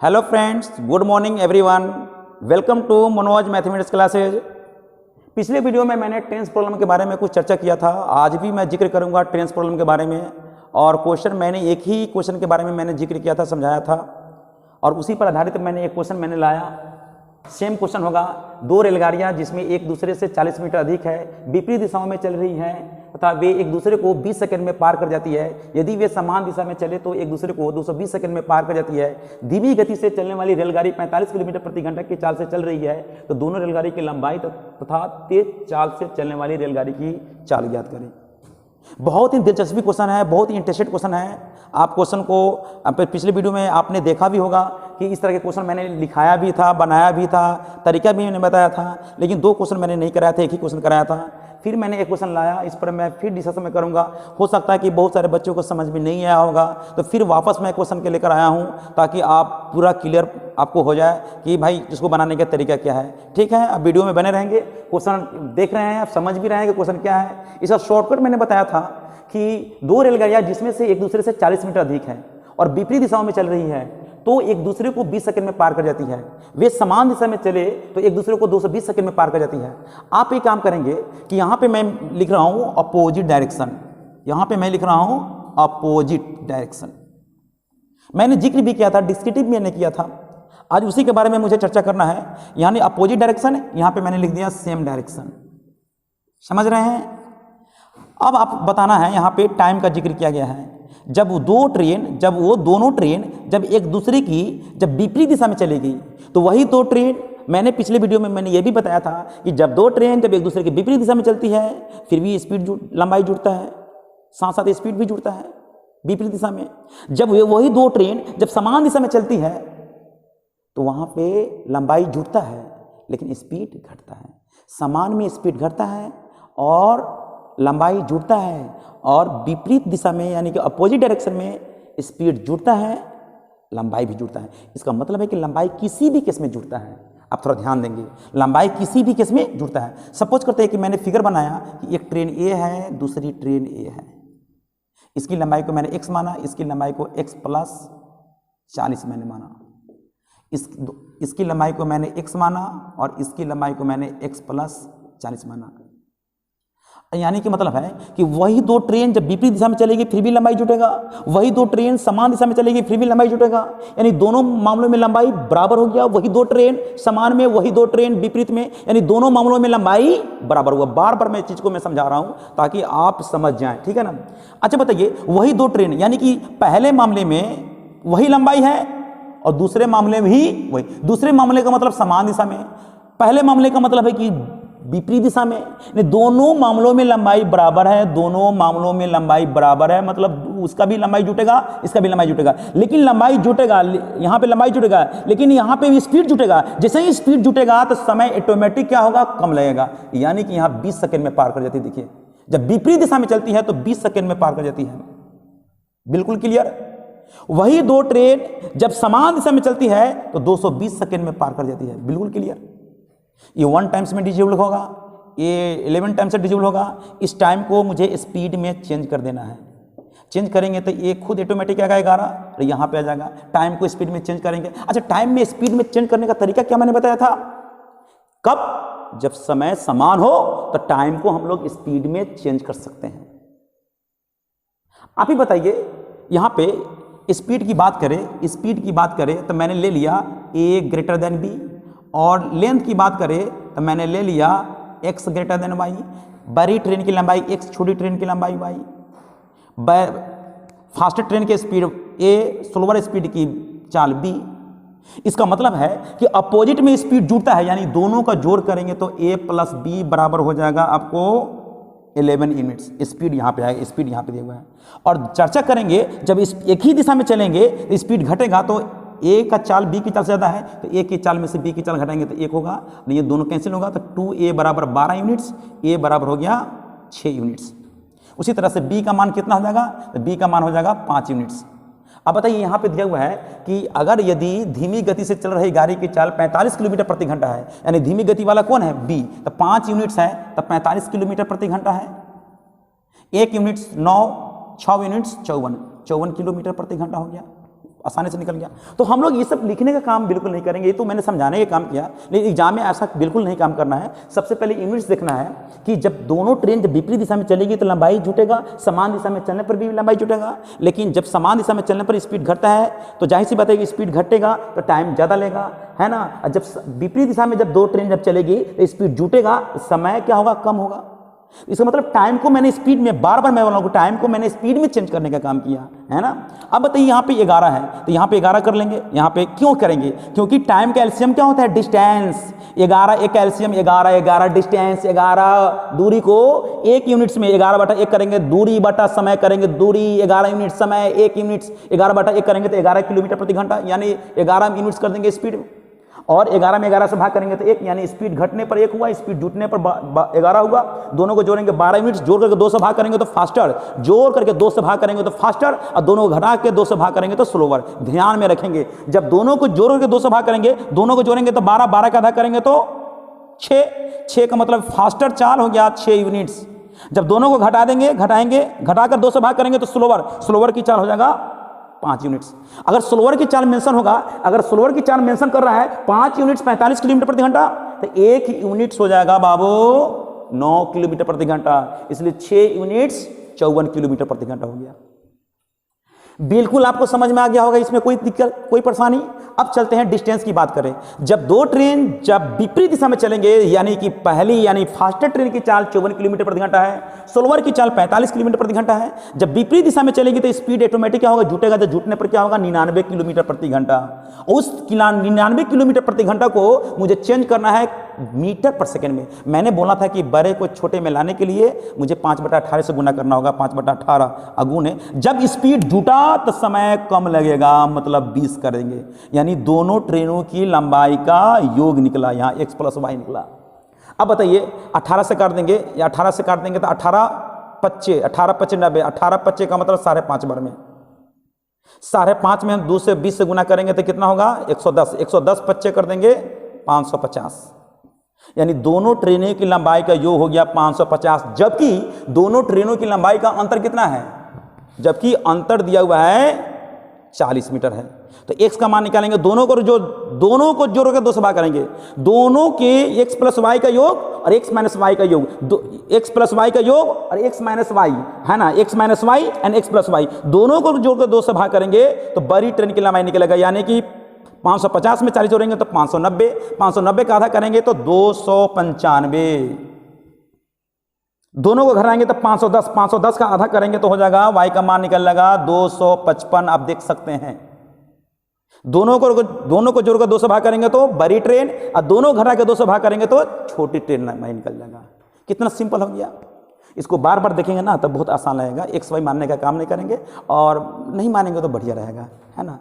Hello friends, good morning everyone. Welcome to Manoj mathematics classes. पिछले video में मैंने tense problem के बारे में कुछ चर्चा किया था। आज भी मैं जिक्र करूंगा टेंस प्रॉब्लम के बारे में। और क्वेश्चन मैंने एक ही क्वेश्चन के बारे में मैंने जिक्र किया था, समझाया था, और उसी पर आधारित मैंने एक क्वेश्चन मैंने लाया। सेम क्वेश्चन होगा। दो रेलगाड़ियाँ जिसमें एक दूसरे से 40 मीटर अधिक है, विपरीत दिशाओं में चल रही हैं तथा वे एक दूसरे को 20 सेकंड में पार कर जाती है। यदि वे समान दिशा में चले तो एक दूसरे को 220 सेकंड में पार कर जाती है। धीमी गति से चलने वाली रेलगाड़ी 45 किलोमीटर प्रति घंटा की चाल से चल रही है, तो दोनों रेलगाड़ी की लंबाई तथा तेज चाल से चलने वाली रेलगाड़ी की चाल ज्ञात करें। बहुत ही दिलचस्पी क्वेश्चन है, बहुत ही इंटरेस्टेड क्वेश्चन है। आप क्वेश्चन को पिछले वीडियो में आपने देखा भी होगा कि इस तरह के क्वेश्चन मैंने लिखाया भी था, बनाया भी था, तरीका भी मैंने बताया था, लेकिन दो क्वेश्चन मैंने नहीं कराया था, एक ही क्वेश्चन कराया था। फिर मैंने एक क्वेश्चन लाया, इस पर मैं फिर डिस्कशन में करूंगा। हो सकता है कि बहुत सारे बच्चों को समझ में नहीं आया होगा, तो फिर वापस मैं क्वेश्चन के लेकर आया हूं ताकि आप पूरा क्लियर आपको हो जाए कि भाई इसको बनाने का तरीका क्या है। ठीक है, अब वीडियो में बने रहेंगे। क्वेश्चन देख रहे हैं, आप समझ भी रहे हैं कि क्वेश्चन क्या है। इसका शॉर्टकट मैंने बताया था कि दो रेलगाड़ियां जिसमें से एक दूसरे से 40 मीटर अधिक है और विपरीत दिशाओं में चल रही है, तो एक दूसरे को 20 सेकंड में पार कर जाती है। वे समान दिशा में चले तो एक दूसरे को 220 सेकंड में पार कर जाती है। आप एक काम करेंगे कि यहाँ पे मैं लिख रहा हूँ अपोजिट डायरेक्शन, यहाँ पे मैं लिख रहा हूँ अपोजिट डायरेक्शन। मैंने जिक्र भी किया था, डिस्क्रिप्टिव मैंने किया था, आज उसी के बारे में मुझे चर्चा करना है। यानी अपोजिट डायरेक्शन, यहाँ पे मैंने लिख दिया सेम डायरेक्शन। समझ रहे हैं? अब आप बताना है, यहाँ पे टाइम का जिक्र किया गया है। जब वो दोनों ट्रेन जब एक दूसरे की जब विपरीत दिशा में चलेगी, तो वही दो ट्रेन, मैंने पिछले वीडियो में मैंने ये भी बताया था कि जब दो ट्रेन जब एक दूसरे की विपरीत दिशा में चलती है, फिर भी लंबाई जुड़ता है, साथ साथ स्पीड भी जुड़ता है विपरीत दिशा में। जब वही दो ट्रेन जब समान दिशा में चलती है, तो वहां पे लंबाई जुड़ता है लेकिन स्पीड घटता है। समान में स्पीड घटता है और लंबाई जुड़ता है, और विपरीत दिशा में यानी कि अपोजिट डायरेक्शन में स्पीड जुड़ता है, लंबाई भी जुड़ता है। इसका मतलब है कि लंबाई किसी भी केस में जुड़ता है। आप थोड़ा ध्यान देंगे, लंबाई किसी भी केस में जुड़ता है। सपोज करते हैं कि मैंने फिगर बनाया कि एक ट्रेन ए है, दूसरी ट्रेन ए है। इसकी लंबाई को मैंने x माना, इसकी लंबाई को x प्लस 40 मैंने माना। इसकी लंबाई को मैंने x माना और इसकी लंबाई को मैंने x प्लस 40 माना। यानी कि मतलब है कि वही दो ट्रेन जब विपरीत दिशा में चलेगी फिर भी लंबाई जुटेगा, वही दो ट्रेन समान दिशा में चलेगी फिर भी लंबाई जुटेगा। यानी दोनों मामलों में लंबाई बराबर हो गया। वही दो ट्रेन समान में, वही दो ट्रेन विपरीत में, यानी दोनों मामलों में लंबाई बराबर हुआ। बार बार मैं चीज को मैं समझा रहा हूं ताकि आप समझ जाएं। ठीक है ना? अच्छा बताइए, वही दो ट्रेन यानी कि पहले मामले में वही लंबाई है और दूसरे मामले में भी वही। दूसरे मामले का मतलब समान दिशा में, पहले मामले का मतलब है कि विपरीत दिशा में। दोनों मामलों में लंबाई बराबर है, दोनों मामलों में लंबाई बराबर है, मतलब उसका भी लंबाई जुटेगा, इसका भी लंबाई जुटेगा। लेकिन लंबाई जुटेगा, यहाँ पे लंबाई जुटेगा, लेकिन यहाँ पे भी स्पीड जुटेगा। जैसे ही स्पीड जुटेगा तो समय ऑटोमेटिक क्या होगा? कम लगेगा। यानी कि यहाँ 20 सेकंड में पार कर जाती है। देखिए, जब विपरीत दिशा में चलती है तो 20 सेकंड में पार कर जाती है। बिल्कुल क्लियर? वही दो ट्रेन जब समान दिशा में चलती है तो 220 सेकंड में पार कर जाती है। बिल्कुल क्लियर? ये 1 टाइम्स में डिजिबल होगा, ये 11 टाइम्स से डिजिबल होगा। इस टाइम को मुझे स्पीड में चेंज कर देना है। चेंज करेंगे तो ये खुद ऑटोमेटिक आएगा 11 और यहाँ पे आ जाएगा। टाइम को स्पीड में चेंज करेंगे। अच्छा, टाइम में स्पीड में चेंज करने का तरीका क्या मैंने बताया था? कब? जब समय समान हो तो टाइम को हम लोग स्पीड में चेंज कर सकते हैं। आप ही बताइए, यहाँ पे स्पीड की बात करें तो मैंने ले लिया a ग्रेटर देन b, और लेंथ की बात करें तो मैंने ले लिया x ग्रेटर देन y। बड़ी ट्रेन की लंबाई x, छोटी ट्रेन की लंबाई y। फास्ट ट्रेन की स्पीड a, स्लोअर स्पीड की चाल b। इसका मतलब है कि अपोजिट में स्पीड जुड़ता है, यानी दोनों का जोड़ करेंगे तो a प्लस b बराबर हो जाएगा आपको 11 यूनिट्स। स्पीड यहाँ पे आएगा, स्पीड यहाँ पे दिया हुआ है। और चर्चा करेंगे, जब इस एक ही दिशा में चलेंगे तो स्पीड घटेगा, तो ए का चाल बी की चाल से ज़्यादा है तो ए की चाल में से बी की चाल घटाएंगे तो 1 होगा, नहीं ये दोनों कैंसिल होगा, तो 2a बराबर 12 यूनिट्स, ए बराबर हो गया 6 यूनिट्स। उसी तरह से बी का मान कितना हो जाएगा? तो बी का मान हो जाएगा 5 यूनिट्स। अब बताइए, यहाँ पे दिया हुआ है कि अगर यदि धीमी गति से चल रही गाड़ी की चाल 45 किलोमीटर प्रति घंटा है, यानी धीमी गति वाला कौन है? बी, तो 5 यूनिट्स है तो 45 किलोमीटर प्रति घंटा है। 1 यूनिट्स 9, 6 यूनिट्स 54 किलोमीटर प्रति घंटा हो गया। आसानी से निकल गया। तो हम लोग ये सब लिखने का काम बिल्कुल नहीं करेंगे, ये तो मैंने समझाने का काम किया, लेकिन एग्जाम में ऐसा बिल्कुल नहीं काम करना है। सबसे पहले यूनिट्स देखना है कि जब दोनों ट्रेन जब विपरीत दिशा में चलेगी तो लंबाई जुटेगा, समान दिशा में चलने पर भी लंबाई जुटेगा। लेकिन जब समान दिशा में चलने पर स्पीड घटता है तो जाहिर सी बात है कि स्पीड घटेगा तो टाइम ज़्यादा लेगा, है ना। जब विपरीत दिशा में जब दो ट्रेन जब चलेगी तो स्पीड जुटेगा, समय क्या होगा, कम होगा। इसका मतलब टाइम को मैंने स्पीड में, बार बार मैं बोल रहा हूं, टाइम को मैंने स्पीड में चेंज करने का काम किया, है ना। अब बताइए यहाँ पे 11 है तो यहाँ पे 11 कर लेंगे। यहाँ पे क्यों करेंगे, क्योंकि टाइम का एलसीएम क्या होता है, डिस्टेंस। 11 एक एलसीएम, 11 डिस्टेंस, 11 दूरी को 1 यूनिट्स में 11/1 करेंगे, दूरी बटा समय करेंगे, दूरी 11 यूनिट, समय 1 यूनिट्स, 11/1 करेंगे तो 11 किलोमीटर प्रति घंटा, यानी 11 यूनिट्स कर देंगे स्पीड। और 11 में 11 से भाग करेंगे तो 1, यानी स्पीड घटने पर 1 हुआ, स्पीड जुटने पर 11 हुआ। दोनों को जोड़ेंगे 12 यूनिट्स, जोड़ करके 2 से भाग करेंगे तो फास्टर, जोड़ करके 2 से भाग करेंगे तो फास्टर, और दोनों को घटा के 2 से भाग करेंगे तो स्लोवर। ध्यान में रखेंगे, जब दोनों को जोड़ करके 2 से भाग करेंगे, दोनों को जोड़ेंगे तो 12, 12 का आधा करेंगे तो 6 का मतलब फास्टर चाल हो गया 6 यूनिट्स। जब दोनों को घटा देंगे, घटाकर 2 से भाग करेंगे तो स्लोवर की चाल हो जाएगा 5 यूनिट्स। अगर स्लोवर की चाल मेंशन होगा, अगर स्लोवर की चाल मेंशन कर रहा है 5 यूनिट्स 45 किलोमीटर प्रति घंटा, तो 1 यूनिट्स हो जाएगा बाबू 9 किलोमीटर प्रति घंटा। इसलिए 6 यूनिट्स 54 किलोमीटर प्रति घंटा हो गया। बिल्कुल आपको समझ में आ गया होगा, इसमें कोई दिक्कत, कोई परेशानी। अब चलते हैं डिस्टेंस की बात करें। जब दो ट्रेन जब विपरीत दिशा में चलेंगे, यानी कि पहली यानी फास्टर ट्रेन की चाल 54 किलोमीटर प्रति घंटा है, स्लोवर की चाल 45 किलोमीटर प्रति घंटा है। जब विपरीत दिशा में चलेगी तो स्पीड ऑटोमेटिक क्या होगा, जुटेगा। तो जुटने पर क्या होगा, 99 किलोमीटर प्रति घंटा। उस 99 किलोमीटर प्रति घंटा को मुझे चेंज करना है मीटर पर सेकेंड में। मैंने बोला था कि बड़े को छोटे में लाने के लिए मुझे 5/18 से गुना करना होगा, 5/18 अगुने। जब स्पीड जुटा तो समय कम लगेगा, मतलब 20 करेंगे, यानी दोनों ट्रेनों की लंबाई का योग निकला, यहाँ x + y निकला। अब बताइए 18 से काट देंगे, या 18 से काट देंगे तो 18 × 5 = 90, 18 × 5 का मतलब 5.5 बार में, 5.5 में हम 2 से 20 से गुना करेंगे तो कितना होगा, 110, 110 5 कर देंगे 550, यानी दोनों ट्रेनों की लंबाई का योग हो गया 550। जबकि दोनों ट्रेनों की लंबाई का अंतर कितना है, जबकि अंतर दिया हुआ है 40 मीटर है। तो x का मान निकालेंगे, दोनों को जोड़ के 2 से भाग करेंगे, दोनों के x + y का योग और x - y का योग, x + y का योग और x - y, है ना, x - y and x + y, दोनों को जोड़ के 2 से भाग करेंगे तो बड़ी ट्रेन की लंबाई निकलेगा। यानी कि 550 में 40 जोड़ेंगे तो 590, 590 का आधा करेंगे तो 295, दोनों को घटाएंगे तो 510, 510 का आधा करेंगे तो हो जाएगा, y का मान निकल लगा 255। आप देख सकते हैं, दोनों को जोड़कर 2 से भाग करेंगे तो बड़ी ट्रेन, और दोनों घटा के 2 से भाग करेंगे तो छोटी ट्रेन निकल जाएगा। कितना सिंपल हो गया। इसको बार बार देखेंगे ना तब बहुत आसान लगेगा। x y मानने का काम नहीं करेंगे, और नहीं मानेंगे तो बढ़िया रहेगा, है ना।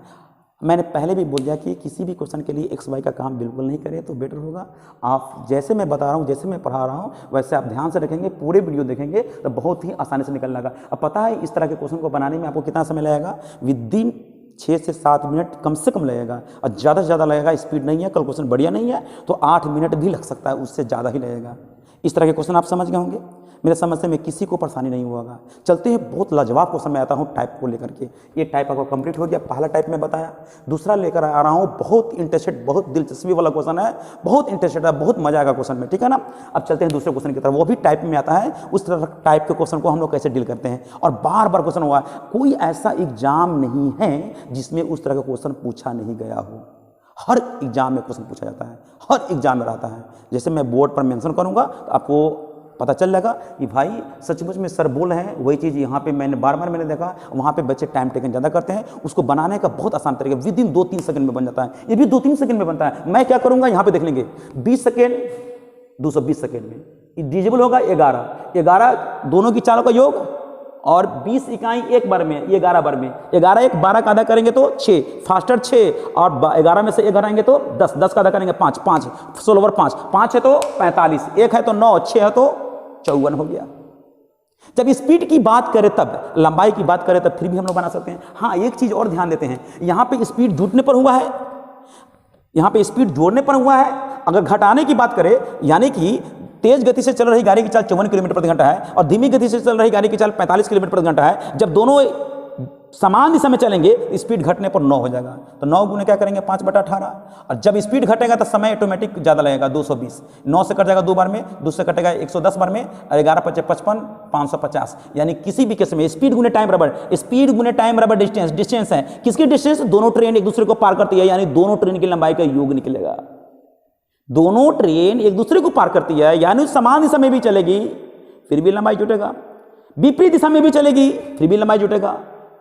मैंने पहले भी बोल दिया कि किसी भी क्वेश्चन के लिए x y का काम बिल्कुल नहीं करें तो बेटर होगा। आप जैसे मैं बता रहा हूँ, जैसे मैं पढ़ा रहा हूँ, वैसे आप ध्यान से रखेंगे, पूरे वीडियो देखेंगे तो बहुत ही आसानी से निकल जाएगा। अब पता है इस तरह के क्वेश्चन को बनाने में आपको कितना समय लगेगा, विदिन 6 से 7 मिनट कम से कम लगेगा, और ज़्यादा से ज़्यादा लगेगा। स्पीड नहीं है, कल क्वेश्चन बढ़िया नहीं है तो 8 मिनट भी लग सकता है, उससे ज़्यादा ही लगेगा। इस तरह के क्वेश्चन आप समझ गए होंगे, मेरे समझ से में किसी को परेशानी नहीं होगा। चलते हैं बहुत लाजवाब क्वेश्चन में आता हूँ टाइप को लेकर के। ये टाइप आपको कंप्लीट हो गया, पहला टाइप में बताया। दूसरा लेकर आ रहा हूँ, बहुत इंटरेस्टेड, बहुत दिलचस्पी वाला क्वेश्चन है, बहुत इंटरेस्टेड है, बहुत मजा आएगा क्वेश्चन में, ठीक है ना। अब चलते हैं दूसरे क्वेश्चन की तरफ, वो भी टाइप में आता है। उस तरह टाइप के क्वेश्चन को हम लोग कैसे डील करते हैं, और बार बार क्वेश्चन हुआ, कोई ऐसा एग्जाम नहीं है जिसमें उस तरह का क्वेश्चन पूछा नहीं गया हो। हर एग्जाम में क्वेश्चन पूछा जाता है, हर एग्जाम में रहता है। जैसे मैं बोर्ड पर मेंशन करूंगा तो आपको पता चल जाएगा कि भाई सचमुच में सर बोल रहे हैं। वही चीज़ यहाँ पे मैंने बार बार देखा, वहाँ पे बच्चे टाइम टेकन ज़्यादा करते हैं, उसको बनाने का बहुत आसान तरीका, विदिन 2-3 सेकंड में बन जाता है। ये भी 2-3 सेकंड में बनता है। मैं क्या करूँगा, यहाँ पे देख लेंगे 20 सेकेंड, 220 सेकेंड में डिविजिबल होगा 11 दोनों की चालों का योग, और 20 इकाई एक बार में, ये 11 बार में, 11 एक 12 का आधा करेंगे तो 6, फास्टर 6, और 11 में से 1 घटाएंगे तो 10, 10 का आधा करेंगे 5, 5 स्लोवर 5, 5 है तो 45, 1 है तो 9, 6 है तो 54 हो गया। जब स्पीड की बात करें तब, लंबाई की बात करें तब फिर भी हम लोग बना सकते हैं। हाँ, एक चीज और ध्यान देते हैं, यहां पे स्पीड जुटने पर हुआ है, यहां पे स्पीड जोड़ने पर हुआ है। अगर घटाने की बात करें, यानी कि तेज गति से चल रही गाड़ी की चाल 54 किलोमीटर प्रति घंटा है और धीमी गति से चल रही गाड़ी की चाल 45 किलोमीटर प्रति घंटा है। जब दोनों समान दिशा में चलेंगे स्पीड घटने पर 9 हो जाएगा। तो 9 गुने क्या करेंगे 5/18, और जब स्पीड घटेगा तो समय ऑटोमेटिक ज़्यादा लगेगा 220। 9 से कट जाएगा 2 बार में, 2 से कटेगा 110 बार में, और 11 × 5 = 55, 550। यानी किसी भी केस में स्पीड गुने टाइम बराबर, स्पीड गुने टाइम बराबर डिस्टेंस। डिस्टेंस है किसकी डिस्टेंस? दोनों ट्रेन एक दूसरे को पार करती है, यानी दोनों ट्रेन की लंबाई का योग निकलेगा। दोनों ट्रेन एक दूसरे को पार करती है, यानी समान दिशा में भी चलेगी फिर भी लंबाई जुटेगा, विपरीत दिशा में भी चलेगी फिर भी लंबाई जुटेगा।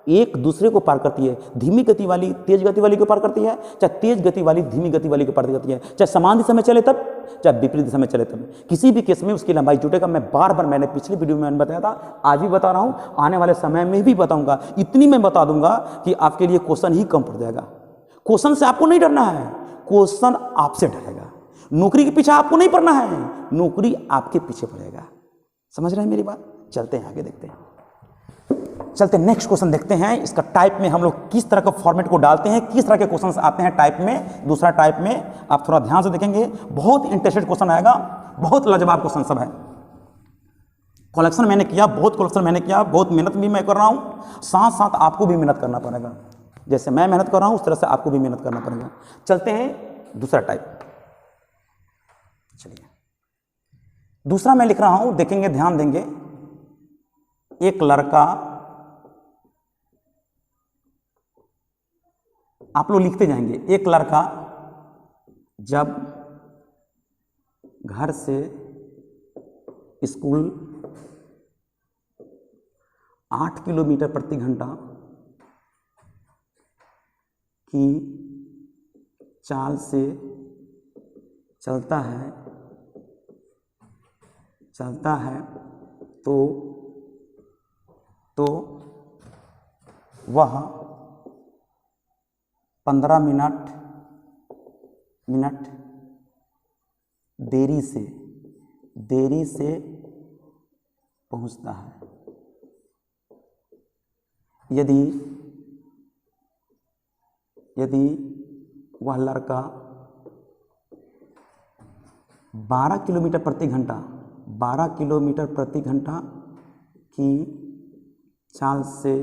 एक दूसरे को पार करती है, धीमी गति वाली तेज गति वाली को पार करती है, चाहे तेज गति वाली धीमी गति वाली को पार करती है, चाहे समान दिशा में चले तब, चाहे विपरीत दिशा में चले तब, किसी भी केस में उसकी लंबाई जुटेगा। मैं बार बार, मैंने पिछली वीडियो में बताया था, आज भी बता रहा हूं, आने वाले समय में भी बताऊंगा। इतनी मैं बता दूंगा कि आपके लिए क्वेश्चन ही कम पड़ जाएगा। क्वेश्चन से आपको नहीं डरना है, क्वेश्चन आपसे डरेगा। नौकरी के पीछे आपको नहीं पड़ना है, नौकरी आपके पीछे पड़ेगा। समझ रहे हैं मेरी बात? चलते हैं आगे, देखते हैं, चलते नेक्स्ट क्वेश्चन देखते हैं। इसका टाइप में हम लोग किस तरह का फॉर्मेट को डालते हैं, किस तरह के क्वेश्चन आते हैं टाइप में। दूसरा टाइप में आप थोड़ा ध्यान से देखेंगे, बहुत इंटरेस्टेड क्वेश्चन आएगा, बहुत लाजवाब क्वेश्चन सब है। कलेक्शन मैंने किया, बहुत कलेक्शन मैंने किया, बहुत मेहनत भी मैं कर रहा हूँ, साथ साथ आपको भी मेहनत करना पड़ेगा। जैसे मैं मेहनत कर रहा हूँ उस तरह से आपको भी मेहनत करना पड़ेगा। चलते हैं दूसरा टाइप। चलिए दूसरा मैं लिख रहा हूं, देखेंगे, ध्यान देंगे। एक लड़का, आप लोग लिखते जाएंगे, एक लड़का जब घर से स्कूल 8 किलोमीटर प्रति घंटा की चाल से चलता है तो वह 15 मिनट देरी से पहुंचता है। यदि वह लड़का 12 किलोमीटर प्रति घंटा की चाल से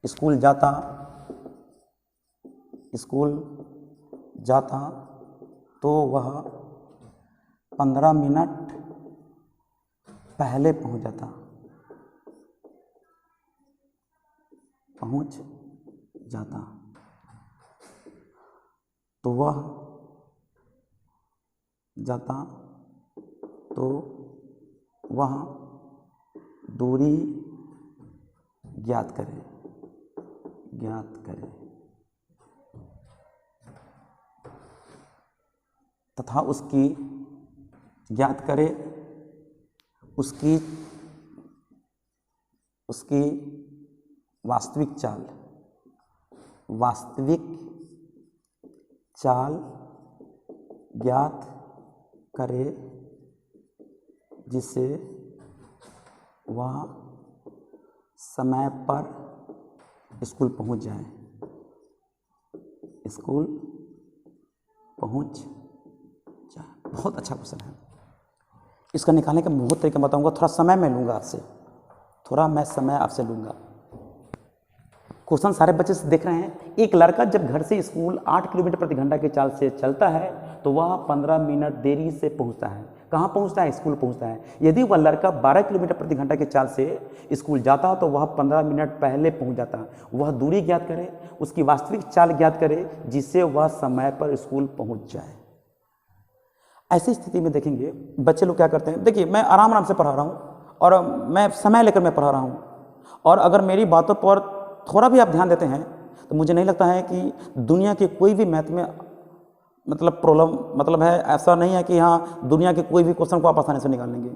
स्कूल जाता तो वह 15 मिनट पहले पहुंच जाता। तो वह दूरी ज्ञात करे तथा उसकी वास्तविक चाल ज्ञात करे जिससे वह समय पर स्कूल पहुंच जाए। बहुत अच्छा क्वेश्चन है। इसका निकालने का बहुत तरीका बताऊंगा, थोड़ा समय मैं लूँगा आपसे, लूँगा। क्वेश्चन सारे बच्चे से देख रहे हैं। एक लड़का जब घर से स्कूल 8 किलोमीटर प्रति घंटा की चाल से चलता है तो वह 15 मिनट देरी से पहुंचता है। कहाँ पहुंचता है? स्कूल पहुंचता है। यदि वह लड़का 12 किलोमीटर प्रति घंटा की चाल से स्कूल जाता तो वह 15 मिनट पहले पहुंच जाता। वह दूरी ज्ञात करे, उसकी वास्तविक चाल ज्ञात करे जिससे वह समय पर स्कूल पहुंच जाए। ऐसी स्थिति में देखेंगे बच्चे लोग क्या करते हैं। देखिए, मैं आराम से पढ़ा रहा हूँ और मैं समय लेकर मैं पढ़ा रहा हूँ, और अगर मेरी बातों पर थोड़ा भी आप ध्यान देते हैं तो मुझे नहीं लगता है कि दुनिया के कोई भी मैथ में प्रॉब्लम है, ऐसा नहीं है कि हाँ दुनिया के कोई भी क्वेश्चन को आप आसानी से निकाल लेंगे।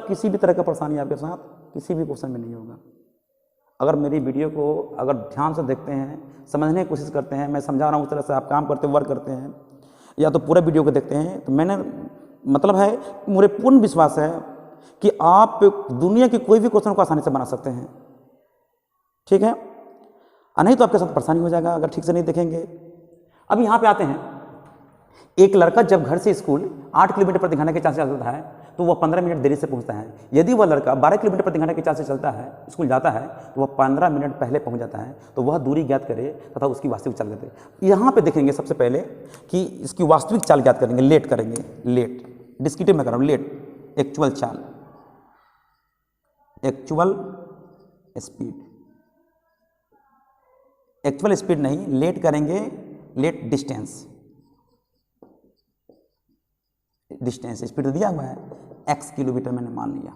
किसी भी तरह का परेशानी आपके साथ किसी भी क्वेश्चन में नहीं होगा। अगर मेरी वीडियो को अगर ध्यान से देखते हैं, समझने की कोशिश करते हैं, मैं समझा रहा हूँ उस तरह से आप काम करते वर्क करते हैं, या तो पूरे वीडियो को देखते हैं, तो मैंने मुझे पूर्ण विश्वास है कि आप दुनिया के कोई भी क्वेश्चन को आसानी से बना सकते हैं। ठीक है, नहीं तो आपके साथ परेशानी हो जाएगा अगर ठीक से नहीं देखेंगे। अब यहाँ पे आते हैं, एक लड़का जब घर से स्कूल 8 किलोमीटर प्रति घंटा के चाल से चलता है तो वह 15 मिनट देरी से पहुंचता है। यदि वह लड़का 12 किलोमीटर प्रति घंटा के चाल से चलता है, स्कूल जाता है, तो वह 15 मिनट पहले पहुंच जाता है। तो वह दूरी ज्ञात करे तथा उसकी वास्तविक चाल ज्ञात करे। यहाँ पे देखेंगे सबसे पहले कि इसकी वास्तविक चाल ज्ञात करेंगे, लेट करेंगे, लेट डिस्क्रिप्टिव में कर रहा हूँ, लेट एक्चुअल चाल, एक्चुअल स्पीड, एक्चुअल स्पीड नहीं, लेट करेंगे, लेट डिस्टेंस, डिस्टेंस स्पीड दिया हुआ है x किलोमीटर मैंने मान लिया,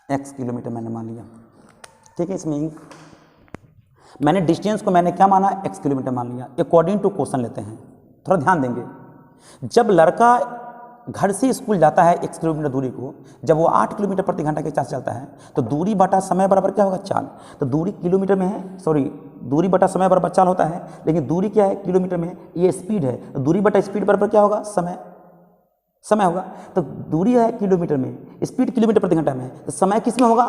x किलोमीटर मैंने मान लिया, ठीक है। इसमें मैंने डिस्टेंस को मैंने क्या माना, x किलोमीटर मान लिया। अकॉर्डिंग टू क्वेश्चन लेते हैं, थोड़ा ध्यान देंगे। जब लड़का घर से स्कूल जाता है x किलोमीटर दूरी को, जब वो 8 किलोमीटर प्रति घंटा के चाल से चलता है तो दूरी बटा समय बराबर क्या होगा, चाल। तो दूरी किलोमीटर में है, सॉरी दूरी बटा समय बराबर चाल होता है, लेकिन दूरी क्या है, किलोमीटर में, ये स्पीड है। तो दूरी बटा स्पीड बराबर क्या होगा, समय, समय होगा। तो दूरी है किलोमीटर में, स्पीड किलोमीटर प्रति घंटा में, तो समय किस में होगा,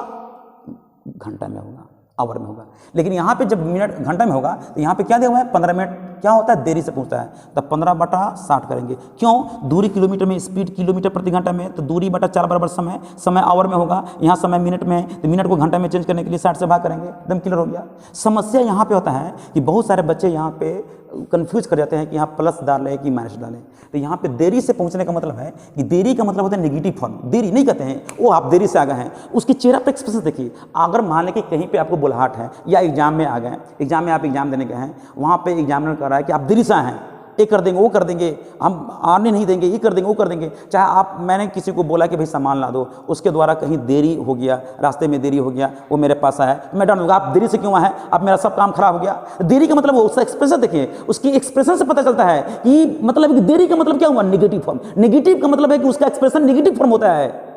घंटा में होगा, आवर में होगा। लेकिन यहाँ पे जब मिनट घंटा में होगा तो यहाँ पे क्या दिया हुआ है, 15 मिनट क्या होता है, देरी से पहुँचता है। तब 15 बटा 60 करेंगे, क्यों, दूरी किलोमीटर में, स्पीड किलोमीटर प्रति घंटा में, तो दूरी बटा 4 बराबर समय, समय आवर में होगा। यहाँ समय मिनट में है तो मिनट को घंटा में चेंज करने के लिए 60 से भाग करेंगे, एकदम क्लियर हो गया। समस्या यहाँ पे होता है कि बहुत सारे बच्चे यहाँ पे कंफ्यूज कर जाते हैं कि यहाँ प्लस डालें कि माइनस डालें। तो यहाँ पे देरी से पहुँचने का मतलब है कि देरी का मतलब होता है नेगेटिव फॉर्म, देरी नहीं कहते हैं, वो आप देरी से आ गए हैं, उसके चेहरा पर एक्सप्रेशन देखिए। अगर मान लें कि कहीं पे आपको बुलाहट है या एग्जाम में आ गए, एग्जाम में आप एग्जाम देने गए हैं, वहाँ पे एग्जामिनर कह रहा है कि आप देरी से आए हैं, ये कर देंगे, वो कर देंगे, हम आने नहीं देंगे, ये कर देंगे, वो कर देंगे। चाहे आप, मैंने किसी को बोला कि भाई सामान ला दो, उसके द्वारा कहीं देरी हो गया, रास्ते में देरी हो गया, वो मेरे पास आया, मैं डाल दूंगा आप देरी से क्यों आए, अब मेरा सब काम खराब हो गया। देरी का मतलब, उसका एक्सप्रेशन देखिए, उसकी एक्सप्रेशन से पता चलता है कि मतलब कि देरी का मतलब क्या हुआ, नेगेटिव फॉर्म। नेगेटिव का मतलब है कि उसका एक्सप्रेशन नेगेटिव फॉर्म होता है,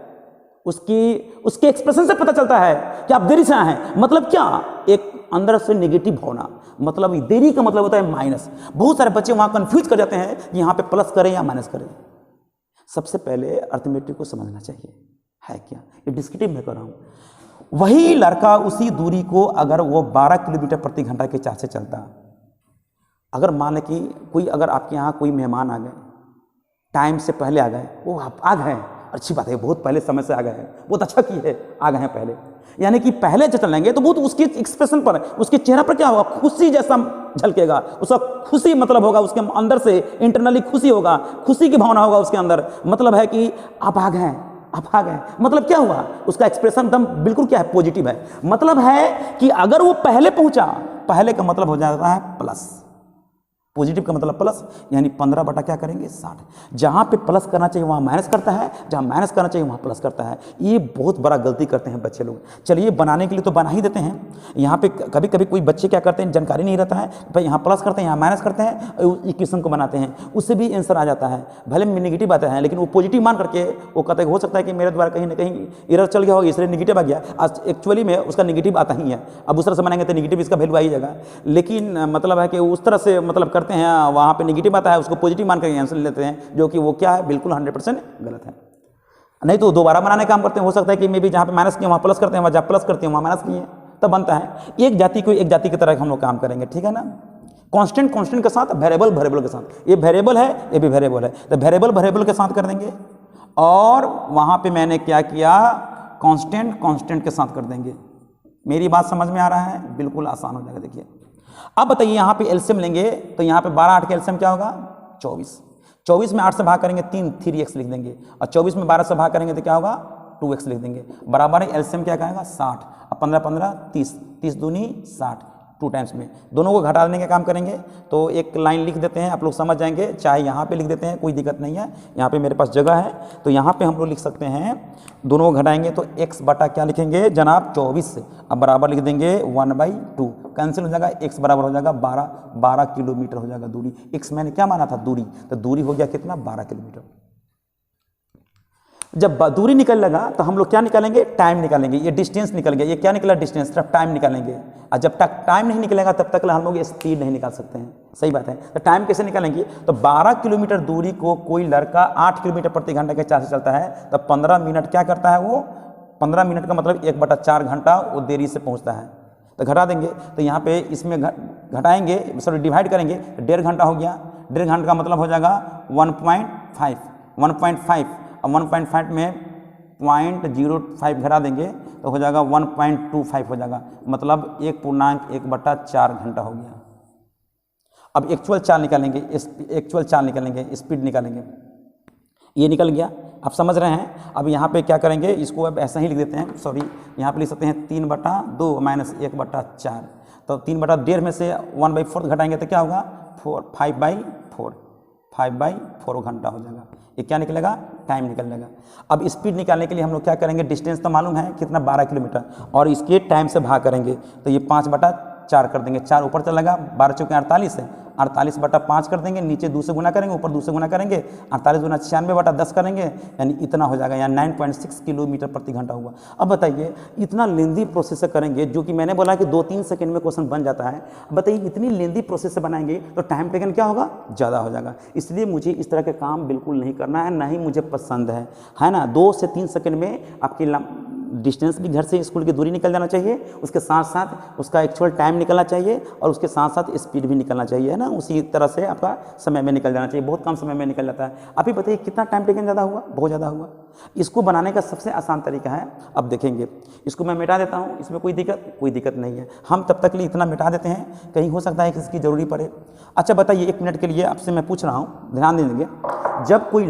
उसके एक्सप्रेशन से पता चलता है कि आप देरी से आए हैं। मतलब क्या, एक अंदर से नेगेटिव होना, मतलब देरी का मतलब होता है माइनस। बहुत सारे बच्चे वहां कंफ्यूज कर जाते हैं कि यहाँ पे प्लस करें या माइनस करें। सबसे पहले अर्थमेटिक को समझना चाहिए है क्या, ये डिस्क्रिप्टिव में कर रहा हूं। वही लड़का उसी दूरी को अगर वो 12 किलोमीटर प्रति घंटा के चाल से चलता, अगर मान लें कि कोई, अगर आपके यहाँ कोई मेहमान आ गए, टाइम से पहले आ गए, वो आप आ गए, अच्छी बात है, बहुत पहले समय से आ गए हैं, बहुत अच्छा की है, आ गए हैं पहले, यानी कि पहले जो चलेंगे तो बहुत उसके एक्सप्रेशन पर, उसके चेहरे पर क्या होगा, खुशी जैसा झलकेगा, उसका खुशी मतलब होगा, उसके अंदर से इंटरनली खुशी होगा, खुशी की भावना होगा उसके अंदर। मतलब है कि आप आ गए, आप आ गए, मतलब क्या हुआ, उसका एक्सप्रेशन एकदम बिल्कुल क्या है, पॉजिटिव है। मतलब है कि अगर वो पहले पहुंचा, पहले का मतलब हो जाता है प्लस, पॉजिटिव का मतलब प्लस, यानी 15 बटा क्या करेंगे, 60। जहाँ पे प्लस करना चाहिए वहाँ माइनस करता है, जहाँ माइनस करना चाहिए वहाँ प्लस करता है। ये बहुत बड़ा गलती करते हैं बच्चे लोग। चलिए बनाने के लिए तो बना ही देते हैं, यहाँ पे कभी कभी कोई बच्चे क्या करते हैं, जानकारी नहीं रहता है, भाई यहाँ प्लस करते हैं, यहाँ माइनस करते हैं, इक्वेशन को बनाते हैं, उससे भी आंसर आ जाता है। भले में नेगेटिव आता है, लेकिन वो पॉजिटिव मान करके वो कहते हैं हो सकता है कि मेरे द्वारा कहीं ना कहीं एरर चल गया हो, इसलिए नेगेटिव आ गया। आज एक्चुअली में उसका नेगेटिव आता ही है, अब उस तरह से बनाएंगे तो नेगेटिव इसका वैल्यू आ ही जाएगा। लेकिन मतलब है कि उस तरह से मतलब करते हैं, वहाँ नेगेटिव आता है, उसको पॉजिटिव मान कर आंसर लेते हैं, जो कि वो क्या है, बिल्कुल 100% गलत है। नहीं तो दोबारा बनाने का काम करते हैं, हो सकता है कि मे भी जहाँ पे माइनस किए वहाँ प्लस करते हैं, वहाँ जहाँ प्लस करते हैं वहाँ माइनस किए, तब बनता है। एक जाति को एक जाति की तरह हम लोग काम करेंगे, ठीक है ना। कांस्टेंट कांस्टेंट के साथ, वेरिएबल वेरिएबल के साथ, ये वेरिएबल है, ये भी वेरिएबल है, तो वेरिएबल वेरिएबल के साथ कर देंगे। और वहाँ पे मैंने क्या किया, कांस्टेंट कांस्टेंट के साथ कर देंगे। मेरी बात समझ में आ रहा है, बिल्कुल आसान हो जाएगा। देखिए अब बताइए, यहाँ पे एलसीएम लेंगे तो यहाँ पे 12 8 का एलसीएम क्या होगा, 24। 24 में 8 से भाग करेंगे 3x लिख देंगे, और 24 में 12 से भाग करेंगे तो क्या होगा, 2x लिख देंगे। बराबर एलसीएम क्या कहेगा, 60। अब 15 15 30, 30 दूनी 60, 2 टाइम्स में दोनों को घटा देने का काम करेंगे। तो एक लाइन लिख देते हैं, आप लोग समझ जाएंगे, चाहे यहाँ पे लिख देते हैं, कोई दिक्कत नहीं है, यहाँ पे मेरे पास जगह है, तो यहाँ पे हम लोग लिख सकते हैं, दोनों को घटाएंगे तो x बटा क्या लिखेंगे जनाब, 24। अब बराबर लिख देंगे 1/2, कैंसिल हो जाएगा, x बराबर हो जाएगा 12 किलोमीटर हो जाएगा दूरी। x मैंने क्या माना था, दूरी, तो दूरी हो गया कितना, 12 किलोमीटर। जब दूरी निकल लगा तो हम लोग क्या निकालेंगे, टाइम निकालेंगे। ये डिस्टेंस निकल गया, ये क्या निकला, डिस्टेंस, तब टाइम निकालेंगे। और जब तक टाइम नहीं निकलेगा तब तक हम लोग ये स्पीड नहीं निकाल सकते हैं, सही बात है। तो टाइम कैसे निकालेंगे, तो 12 किलोमीटर दूरी को कोई लड़का 8 किलोमीटर प्रति घंटे के चाल से चलता है, तो 15 मिनट क्या करता है वो, 15 मिनट का मतलब 1/4 घंटा वो देरी से पहुंचता है। तो घटा देंगे, तो यहाँ पे इसमें घटाएंगे, सॉरी डिवाइड करेंगे, 1.5 घंटा हो गया। 1.5 घंटा का मतलब हो जाएगा 1.5 और 1.5 में 0.05 घटा देंगे तो हो जाएगा 1.25 हो जाएगा, मतलब 1.1/4 घंटा हो गया। अब एक्चुअल चाल निकालेंगे, स्पीड निकालेंगे, ये निकल गया, आप समझ रहे हैं। अब यहाँ पे क्या करेंगे, इसको अब ऐसा ही लिख देते हैं, सॉरी यहाँ पे लिख सकते हैं 3/2 माइनस 1/4, तो 3/1.5 में से 1/4 घटाएंगे तो क्या होगा 5/4 घंटा हो जाएगा। ये क्या निकलेगा, टाइम निकल जाएगा। अब स्पीड निकालने के लिए हम लोग क्या करेंगे, डिस्टेंस तो मालूम है कितना 12 किलोमीटर, और इसके टाइम से भाग करेंगे तो ये 5/4 कर देंगे, 4 ऊपर चलेगा, 12 चौके 48 है, 48/5 कर देंगे, नीचे 2 से गुना करेंगे, ऊपर 2 से गुना करेंगे, 48 गुना 96/10 करेंगे, यानी इतना हो जाएगा, यहाँ 9.6 किलोमीटर प्रति घंटा हुआ। अब बताइए इतना लेंदी प्रोसेस करेंगे, जो कि मैंने बोला कि 2-3 सेकंड में क्वेश्चन बन जाता है, बताइए इतनी लेंदी प्रोसेस से बनाएंगे तो टाइम टेकन क्या होगा, ज़्यादा हो जाएगा। इसलिए मुझे इस तरह के काम बिल्कुल नहीं करना है, ना ही मुझे पसंद है ना। 2 से 3 सेकंड में आपकी डिस्टेंस भी घर से स्कूल की दूरी निकल जाना चाहिए, उसके साथ साथ उसका एक्चुअल टाइम निकलना चाहिए, और उसके साथ साथ स्पीड भी निकलना चाहिए, है ना। उसी तरह से आपका समय में निकल जाना चाहिए, बहुत कम समय में निकल जाता है। अभी बताइए कितना टाइम टेकन ज़्यादा हुआ, बहुत ज़्यादा हुआ। इसको बनाने का सबसे आसान तरीका है, अब देखेंगे, इसको मैं मिटा देता हूँ, इसमें कोई दिक्कत नहीं है, हम तब तक लिए इतना मिटा देते हैं, कहीं हो सकता है कि इसकी ज़रूरी पड़े। अच्छा बताइए, 1 मिनट के लिए आपसे मैं पूछ रहा हूँ, ध्यान देंगे। जब कोई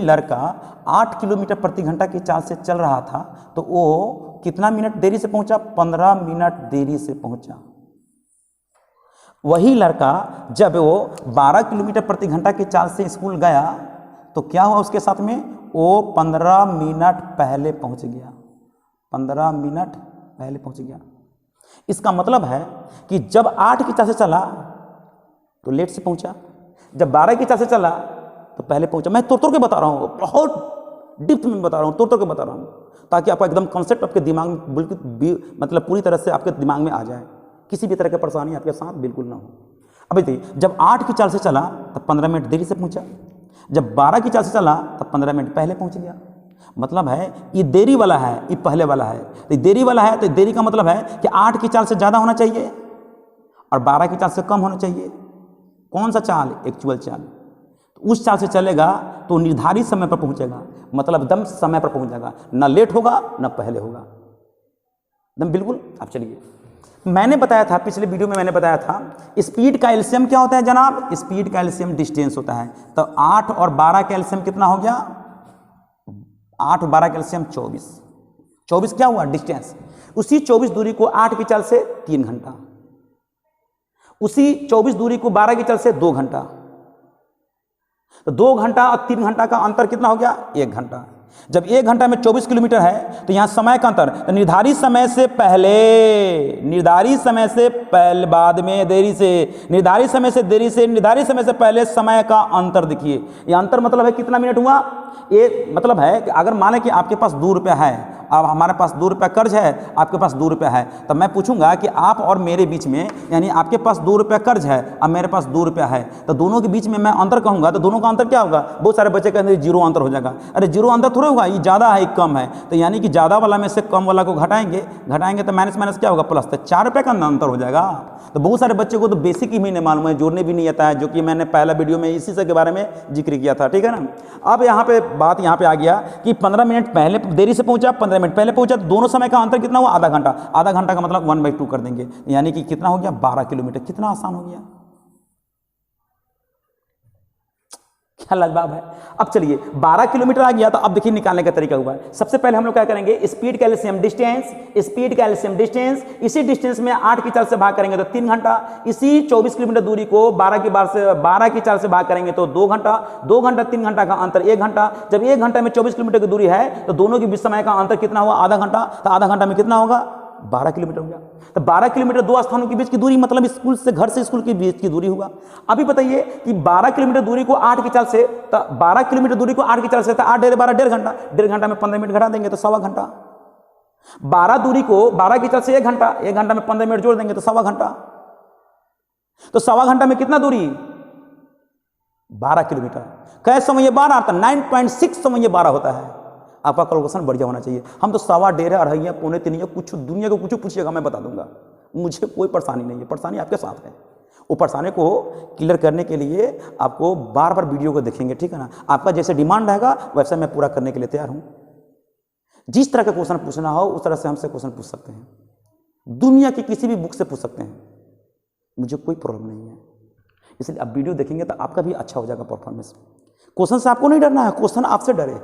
लड़का 8 किलोमीटर प्रति घंटा की चाल से चल रहा था तो वो कितना मिनट देरी से पहुंचा, 15 मिनट देरी से पहुंचा। वही लड़का जब वो 12 किलोमीटर प्रति घंटा की चाल से स्कूल गया तो क्या हुआ उसके साथ में, वो 15 मिनट पहले पहुंच गया, 15 मिनट पहले पहुंच गया। इसका मतलब है कि जब 8 की चाल से चला तो लेट से पहुंचा, जब 12 की चाल से चला तो पहले पहुंचा। मैं तोड़ के बता रहा हूँ, बहुत डिप्थ में बता रहा हूँ, तोड़ के बता रहा हूँ, ताकि आपका एकदम कॉन्सेप्ट आपके दिमाग में बिल्कुल मतलब पूरी तरह से आपके दिमाग में आ जाए, किसी भी तरह की परेशानी आपके साथ बिल्कुल ना हो। अब देखिए, जब 8 की चाल से चला तब 15 मिनट देरी से पहुंचा, जब 12 की चाल से चला तब 15 मिनट पहले पहुंच गया। मतलब है ये देरी वाला है, ये पहले वाला है। तो देरी वाला है तो देरी का मतलब है कि 8 की चाल से ज़्यादा होना चाहिए और 12 की चाल से कम होना चाहिए। कौन सा चाल, एक्चुअल चाल। उस चाल से चलेगा तो निर्धारित समय पर पहुंचेगा, मतलब एकदम समय पर पहुंच जाएगा, ना लेट होगा ना पहले होगा, एकदम बिल्कुल। अब चलिए, मैंने बताया था पिछले वीडियो में, मैंने बताया था स्पीड का एलसीएम क्या होता है जनाब, स्पीड का एलसीएम डिस्टेंस होता है। तो 8 और 12 का एलसीएम कितना हो गया, 8 और 12 का एलसीएम 24। 24 क्या हुआ, डिस्टेंस। उसी 24 दूरी को 8 की चाल से 3 घंटा, उसी 24 दूरी को 12 की चाल से 2 घंटा, तो 2 घंटा और 3 घंटा का अंतर कितना हो गया, 1 घंटा। जब 1 घंटा में 24 किलोमीटर है तो यहाँ समय का अंतर, तो निर्धारित समय से पहले बाद में देरी से, निर्धारित समय से देरी से, निर्धारित समय से पहले समय का अंतर देखिए। ये अंतर मतलब है कितना मिनट हुआ, ये मतलब है कि अगर माने कि आपके पास 2 रुपया है, अब हमारे पास 2 रुपया कर्ज है, आपके पास 2 रुपया है, तो मैं पूछूंगा कि आप और मेरे बीच में, यानी आपके पास 2 रुपया कर्ज है और मेरे पास 2 रुपया है, तो दोनों के बीच में मैं अंतर कहूंगा, तो दोनों का अंतर क्या होगा, बहुत सारे बच्चे कहते हैं 0 अंतर हो जाएगा। अरे 0 अंतर थोड़ा होगा, ये ज़्यादा है कम है, तो यानी कि ज़्यादा वाला में से कम वाला को घटाएंगे तो माइनस क्या होगा, प्लस, तो 4 रुपये का अंतर हो जाएगा। तो बहुत सारे बच्चे को तो बेसिक ही नहीं मालूम है, जोड़ने भी नहीं आता है, जो कि मैंने पहला वीडियो में इसी से के बारे में जिक्र किया था, ठीक है ना। अब यहाँ पे बात यहाँ पे आ गया कि 15 मिनट पहले देरी से पहुंचा, 15 मिनट पहले पहुंचा, तो दोनों समय का अंतर कितना हुआ, आधा घंटा। आधा घंटा का मतलब 1/2 कर देंगे, यानी कि कितना हो गया, 12 किलोमीटर। कितना आसान हो गया, क्या लाजवाब है। अब चलिए 12 किलोमीटर आ गया, तो अब देखिए निकालने का तरीका हुआ है। सबसे पहले हम लोग क्या करेंगे, स्पीड का एलसीएम डिस्टेंस, स्पीड का एलसीएम डिस्टेंस, इसी डिस्टेंस में 8 की चाल से भाग करेंगे तो 3 घंटा, इसी 24 किलोमीटर दूरी को 12 की चाल से भाग करेंगे तो 2 घंटा, 2 घंटा 3 घंटा का अंतर 1 घंटा। जब 1 घंटा में 24 किलोमीटर की दूरी है तो दोनों के बीच समय का अंतर कितना हुआ, आधा घंटा। तो आधा घंटा में कितना होगा, 12 किलोमीटर हो गया। तो 12 किलोमीटर 2 स्थानों के बीच की दूरी, मतलब स्कूल से, घर से स्कूल के बीच की दूरी होगा। अभी बताइए कि 12 किलोमीटर दूरी को 8 की चाल से, तो 12 किलोमीटर दूरी को 8 की चाल से, तो 8 × 12 1.5 घंटा, 1.5 घंटा में 15 मिनट घटा देंगे तो 1.25 घंटा। 12 दूरी को 12 की चाल से 1 घंटा, 1 घंटा में 15 मिनट जोड़ देंगे तो 1.25 घंटा। तो 1.25 घंटा में कितना दूरी, 12 किलोमीटर। कैसे समय 12 आता, 9.6 समय 12 होता है। आपका कैलकुलेशन बढ़िया होना चाहिए। हम तो 1.25 2.5 पौने 3 कुछ दुनिया को कुछ पूछिएगा मैं बता दूंगा, मुझे कोई परेशानी नहीं है, परेशानी आपके साथ है। वो परेशानी को क्लियर करने के लिए आपको बार बार वीडियो को देखेंगे, ठीक है ना। आपका जैसे डिमांड रहेगा वैसे मैं पूरा करने के लिए तैयार हूँ। जिस तरह का क्वेश्चन पूछना हो उस तरह से हमसे क्वेश्चन पूछ सकते हैं, दुनिया की किसी भी बुक से पूछ सकते हैं, मुझे कोई प्रॉब्लम नहीं है। इसलिए आप वीडियो देखेंगे तो आपका भी अच्छा हो जाएगा परफॉर्मेंस। क्वेश्चन से आपको नहीं डरना है, क्वेश्चन आपसे डरे।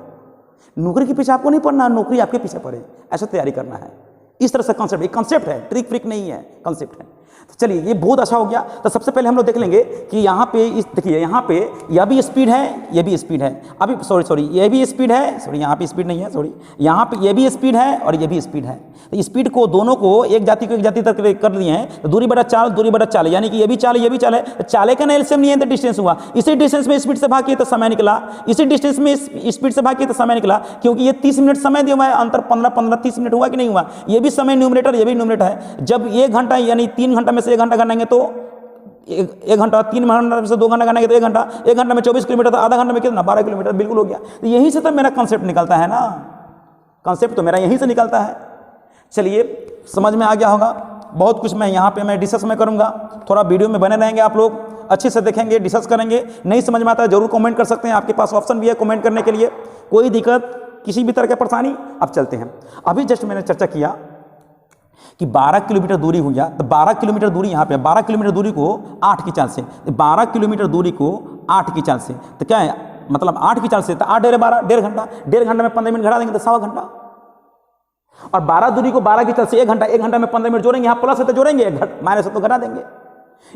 नौकरी के पीछे आपको नहीं पढ़ना है, नौकरी आपके पीछे पड़े, ऐसा तैयारी करना है। इस तरह से कॉन्सेप्ट, एक कॉन्सेप्ट है, ट्रिक फ्रिक नहीं है, कॉन्सेप्ट है। तो चलिए ये बहुत अच्छा हो गया। तो सबसे पहले हम लोग देख लेंगे कि यहाँ पे इस देखिए यहाँ पे यह भी स्पीड है, ये भी स्पीड है। अभी सॉरी ये भी स्पीड है, सॉरी यहाँ पे स्पीड नहीं है, सॉरी यहाँ पे ये भी स्पीड है और ये भी स्पीड है। तो स्पीड को दोनों को एक जाति को एक जाति तक कर दिए हैं। तो दूरी बटा चाल, दूरी बटा चाल, यानी कि ये भी चाल ये भी चाल है। तो चाले का एलसीएम नहीं है तो डिस्टेंस हुआ। इसी डिस्टेंस में स्पीड से भाग किए तो समय निकला, इसी डिस्टेंस में स्पीड से भाग किए तो समय निकला, क्योंकि ये 30 मिनट समय दिया हुआ है, अंतर 15-15-30 मिनट हुआ कि नहीं हुआ। ये भी समय न्यूमरेटर, ये भी न्यूमरेटर है। जब 1 घंटा यानी 3 घंटा में से 1 घंटा गणाएंगे तो 1 घंटा, 3 घंटा में से 2 घंटा गणाएंगे तो 1 घंटा, 1 घंटा में 24 किलोमीटर, तो आधा घंटा में कितना 12 किलोमीटर, बिल्कुल हो गया। तो यहीं से तो मेरा कंसेप्ट निकलता है ना, कंसेप्ट तो मेरा यहीं से निकलता है। चलिए समझ में आ गया होगा। बहुत कुछ मैं यहाँ पे मैं डिस्कस में करूँगा, थोड़ा वीडियो में बने रहेंगे, आप लोग अच्छे से देखेंगे, डिस्कस करेंगे। नहीं समझ में आता है जरूर कमेंट कर सकते हैं, आपके पास ऑप्शन भी है कमेंट करने के लिए, कोई दिक्कत किसी भी तरह की परेशानी। अब चलते हैं, अभी जस्ट मैंने चर्चा किया कि 12 किलोमीटर दूरी हुई है, तो 12 किलोमीटर दूरी यहाँ पे 12 किलोमीटर दूरी को 8 की चाल से, 12 किलोमीटर दूरी को 8 की चाल से, तो क्या है मतलब 8 की चाल से, तो 8 × 12 1.5 घंटा, 1.5 घंटा में 15 मिनट घटा देंगे तो 1.25 घंटा। और 12 दूरी को 12 की चाल से 1 घंटा, 1 घंटा में 15 मिनट जोड़ेंगे, यहाँ प्लस है तो जोड़ेंगे, माइनस है तो घटा देंगे।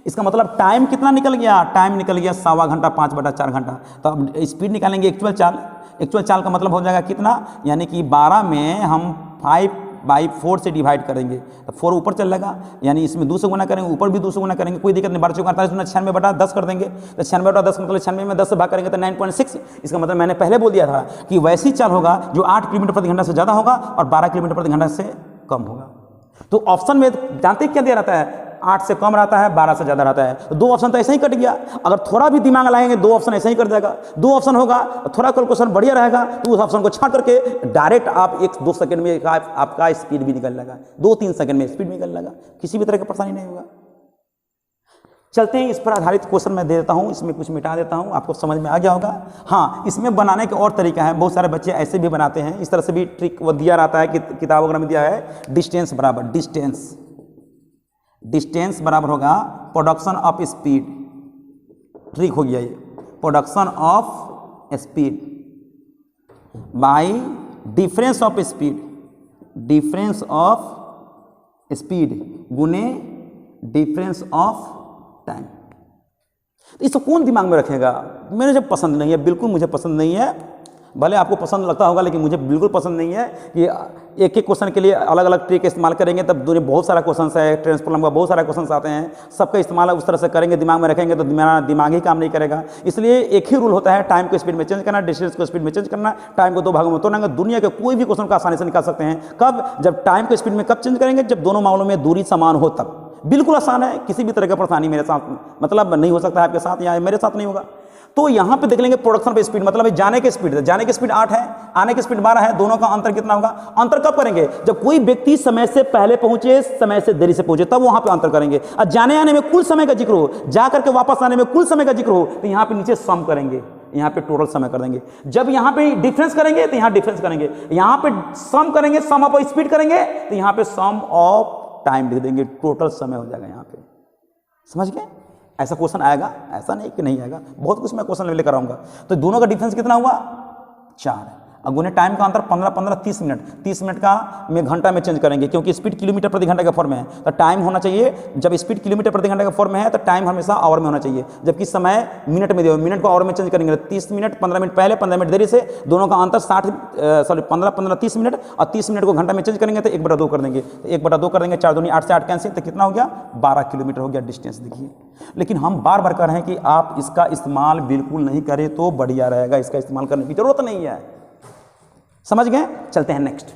इसका मतलब टाइम कितना निकल गया, टाइम निकल गया 1.25 घंटा, 5/4 घंटा। तो अब स्पीड निकालेंगे एक्चुअल चाल, एक्चुअल चाल का मतलब हो जाएगा कितना, यानी कि 12 में हम 5/4 से डिवाइड करेंगे तो 4 ऊपर चल जाएगा, यानी इसमें 2 से गुना करेंगे, ऊपर भी 2 से गुना करेंगे, कोई दिक्कत नहीं। 12 × 48 96/10 कर देंगे, तो 96/10 मतलब 96 में 10 से भाग करेंगे तो 9.6। इसका मतलब मैंने पहले बोल दिया था कि वैसी चाल होगा जो 8 किलोमीटर प्रति घंटा से ज़्यादा होगा और 12 किलोमीटर प्रति घंटा से कम होगा। तो ऑप्शन में जानते क्या दिया रहता है, 8 से कम रहता है, 12 से ज़्यादा रहता है। तो 2 ऑप्शन तो ऐसे ही कट गया। अगर थोड़ा भी दिमाग लगाएंगे 2 ऑप्शन ऐसे ही कट जाएगा। 2 ऑप्शन होगा, थोड़ा कैलकुलेशन बढ़िया रहेगा तो उस ऑप्शन को छाट करके डायरेक्ट आप 1-2 सेकंड में आपका स्पीड भी निकल जाएगा, 2-3 सेकंड में स्पीड निकल जाएगा, किसी भी तरह की परेशानी नहीं होगा। चलते हैं, इस पर आधारित क्वेश्चन मैं दे देता हूँ, इसमें कुछ मिटा देता हूँ, आपको समझ में आ गया होगा। हाँ, इसमें बनाने के और तरीका है, बहुत सारे बच्चे ऐसे भी बनाते हैं, इस तरह से भी ट्रिक वो दिया रहता है कि किताब वगैरह में दिया है। डिस्टेंस बराबर डिस्टेंस बराबर होगा प्रोडक्शन ऑफ स्पीड, ट्रिक हो गया ये, production of speed bye difference of speed गुने डिफरेंस ऑफ टाइम। तो इसको कौन दिमाग में रखेगा, मुझे पसंद नहीं है, बिल्कुल मुझे पसंद नहीं है। भले आपको पसंद लगता होगा लेकिन मुझे बिल्कुल पसंद नहीं है कि एक एक क्वेश्चन के लिए अलग अलग ट्रिक इस्तेमाल करेंगे। तब दूरी बहुत सारा क्वेश्चन है, ट्रेंस प्रॉब्लम का बहुत सारे क्वेश्चन आते हैं, सबका इस्तेमाल उस तरह से करेंगे, दिमाग में रखेंगे तो मेरा दिमाग ही काम नहीं करेगा। इसलिए एक ही रूल होता है, टाइम को स्पीड में चेंज करना, डिस्टेंस को स्पीड में चेंज करना, टाइम को 2 भागों में तोड़ना। दुनिया के कोई भी क्वेश्चन को आसानी से निकाल सकते हैं। कब, जब टाइम को स्पीड में कब चेंज करेंगे, जब दोनों मामलों में दूरी समान हो तब। बिल्कुल आसान है, किसी भी तरह का परेशानी मेरे साथ मतलब नहीं हो सकता है आपके साथ या मेरे साथ नहीं होगा। तो यहाँ पे देख लेंगे प्रोडक्शन पे स्पीड, मतलब जाने की स्पीड, जाने की स्पीड 8 है, आने की स्पीड 12 है, दोनों का अंतर कितना होगा। अंतर कब करेंगे, जब कोई व्यक्ति समय से पहले पहुंचे, समय से देरी से पहुंचे, तब वहां पे अंतर करेंगे। और जाने आने में कुल समय का जिक्र हो, जा करके वापस आने में कुल समय का जिक्र हो, तो यहाँ पे नीचे सम करेंगे, यहाँ पे टोटल समय कर देंगे। जब यहाँ पे डिफरेंस करेंगे तो यहाँ डिफरेंस करेंगे, यहाँ पे सम करेंगे, सम ऑफ स्पीड करेंगे तो यहाँ पे सम ऑफ टाइम लिख देंगे, टोटल समय हो जाएगा यहाँ पे। समझ गए, ऐसा क्वेश्चन आएगा, ऐसा नहीं कि नहीं आएगा, बहुत कुछ मैं क्वेश्चन लेकर आऊंगा। तो दोनों का डिफरेंस कितना हुआ, 4। अब गुने टाइम का अंतर 15-15 30 मिनट, 30 मिनट का में घंटा में चेंज करेंगे, क्योंकि स्पीड किलोमीटर प्रति घंटे का फॉर्म में है। तो टाइम होना चाहिए, जब स्पीड किलोमीटर प्रति घंटे का फॉर्म में है तो टाइम हमेशा आवर में होना चाहिए, जबकि समय मिनट में दिया, मिनट को आवर में चेंज करेंगे। 30 मिनट 15 मिनट पहले, 15 मिनट देरी से, दोनों का अंतर 15-15 30 मिनट, और 30 मिनट को घंटा में चेंज करेंगे तो 1/2 कर देंगे, 1/2 कर देंगे, 4 दूनी 8 से 8 कैंसिल, तो कितना हो गया 12 किलोमीटर हो गया डिस्टेंस। देखिए, लेकिन हम बार बार कह रहे हैं कि आप इसका इस्तेमाल बिल्कुल नहीं करें तो बढ़िया रहेगा, इसका इस्तेमाल करने की जरूरत नहीं है। समझ गए, चलते हैं नेक्स्ट।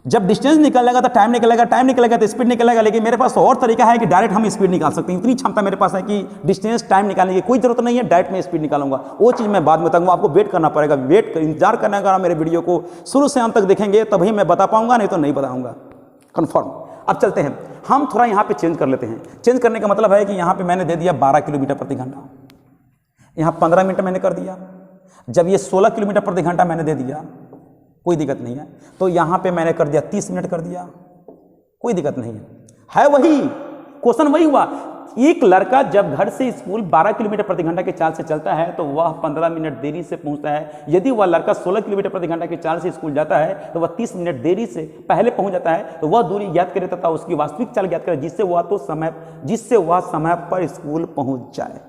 जब डिस्टेंस निकलेगा तो टाइम निकलेगा, टाइम निकलेगा तो स्पीड निकलेगा। लेकिन मेरे पास और तरीका है कि डायरेक्ट हम स्पीड निकाल सकते हैं। इतनी क्षमता मेरे पास है कि डिस्टेंस टाइम निकालने की कोई जरूरत नहीं है, डायरेक्ट मैं स्पीड निकालूंगा। वो चीज़ मैं बाद में बताऊंगा, आपको वेट करना पड़ेगा, इंतजार करना का मेरे वीडियो को शुरू से अंत तक देखेंगे तभी मैं बता पाऊंगा, नहीं तो नहीं बताऊंगा कन्फर्म। अब चलते हैं, हम थोड़ा यहाँ पे चेंज कर लेते हैं। चेंज करने का मतलब है कि यहाँ पे मैंने दे दिया 12 किलोमीटर प्रति घंटा, यहाँ 15 मिनट मैंने कर दिया। जब ये 16 किलोमीटर प्रति घंटा मैंने दे दिया, कोई दिक्कत नहीं है। तो यहाँ पे मैंने कर दिया 30 मिनट कर दिया, कोई दिक्कत नहीं है वही क्वेश्चन वही हुआ। एक लड़का जब घर से स्कूल 12 किलोमीटर प्रति घंटा की चाल से चलता है तो वह 15 मिनट देरी से पहुंचता है। यदि वह लड़का 16 किलोमीटर प्रति घंटा की चाल से स्कूल जाता है तो वह 30 मिनट देरी से पहले पहुंच जाता है। तो वह दूरी ज्ञात करे तथा उसकी वास्तविक चाल ज्ञात करे जिससे वह समय पर स्कूल पहुंच जाए।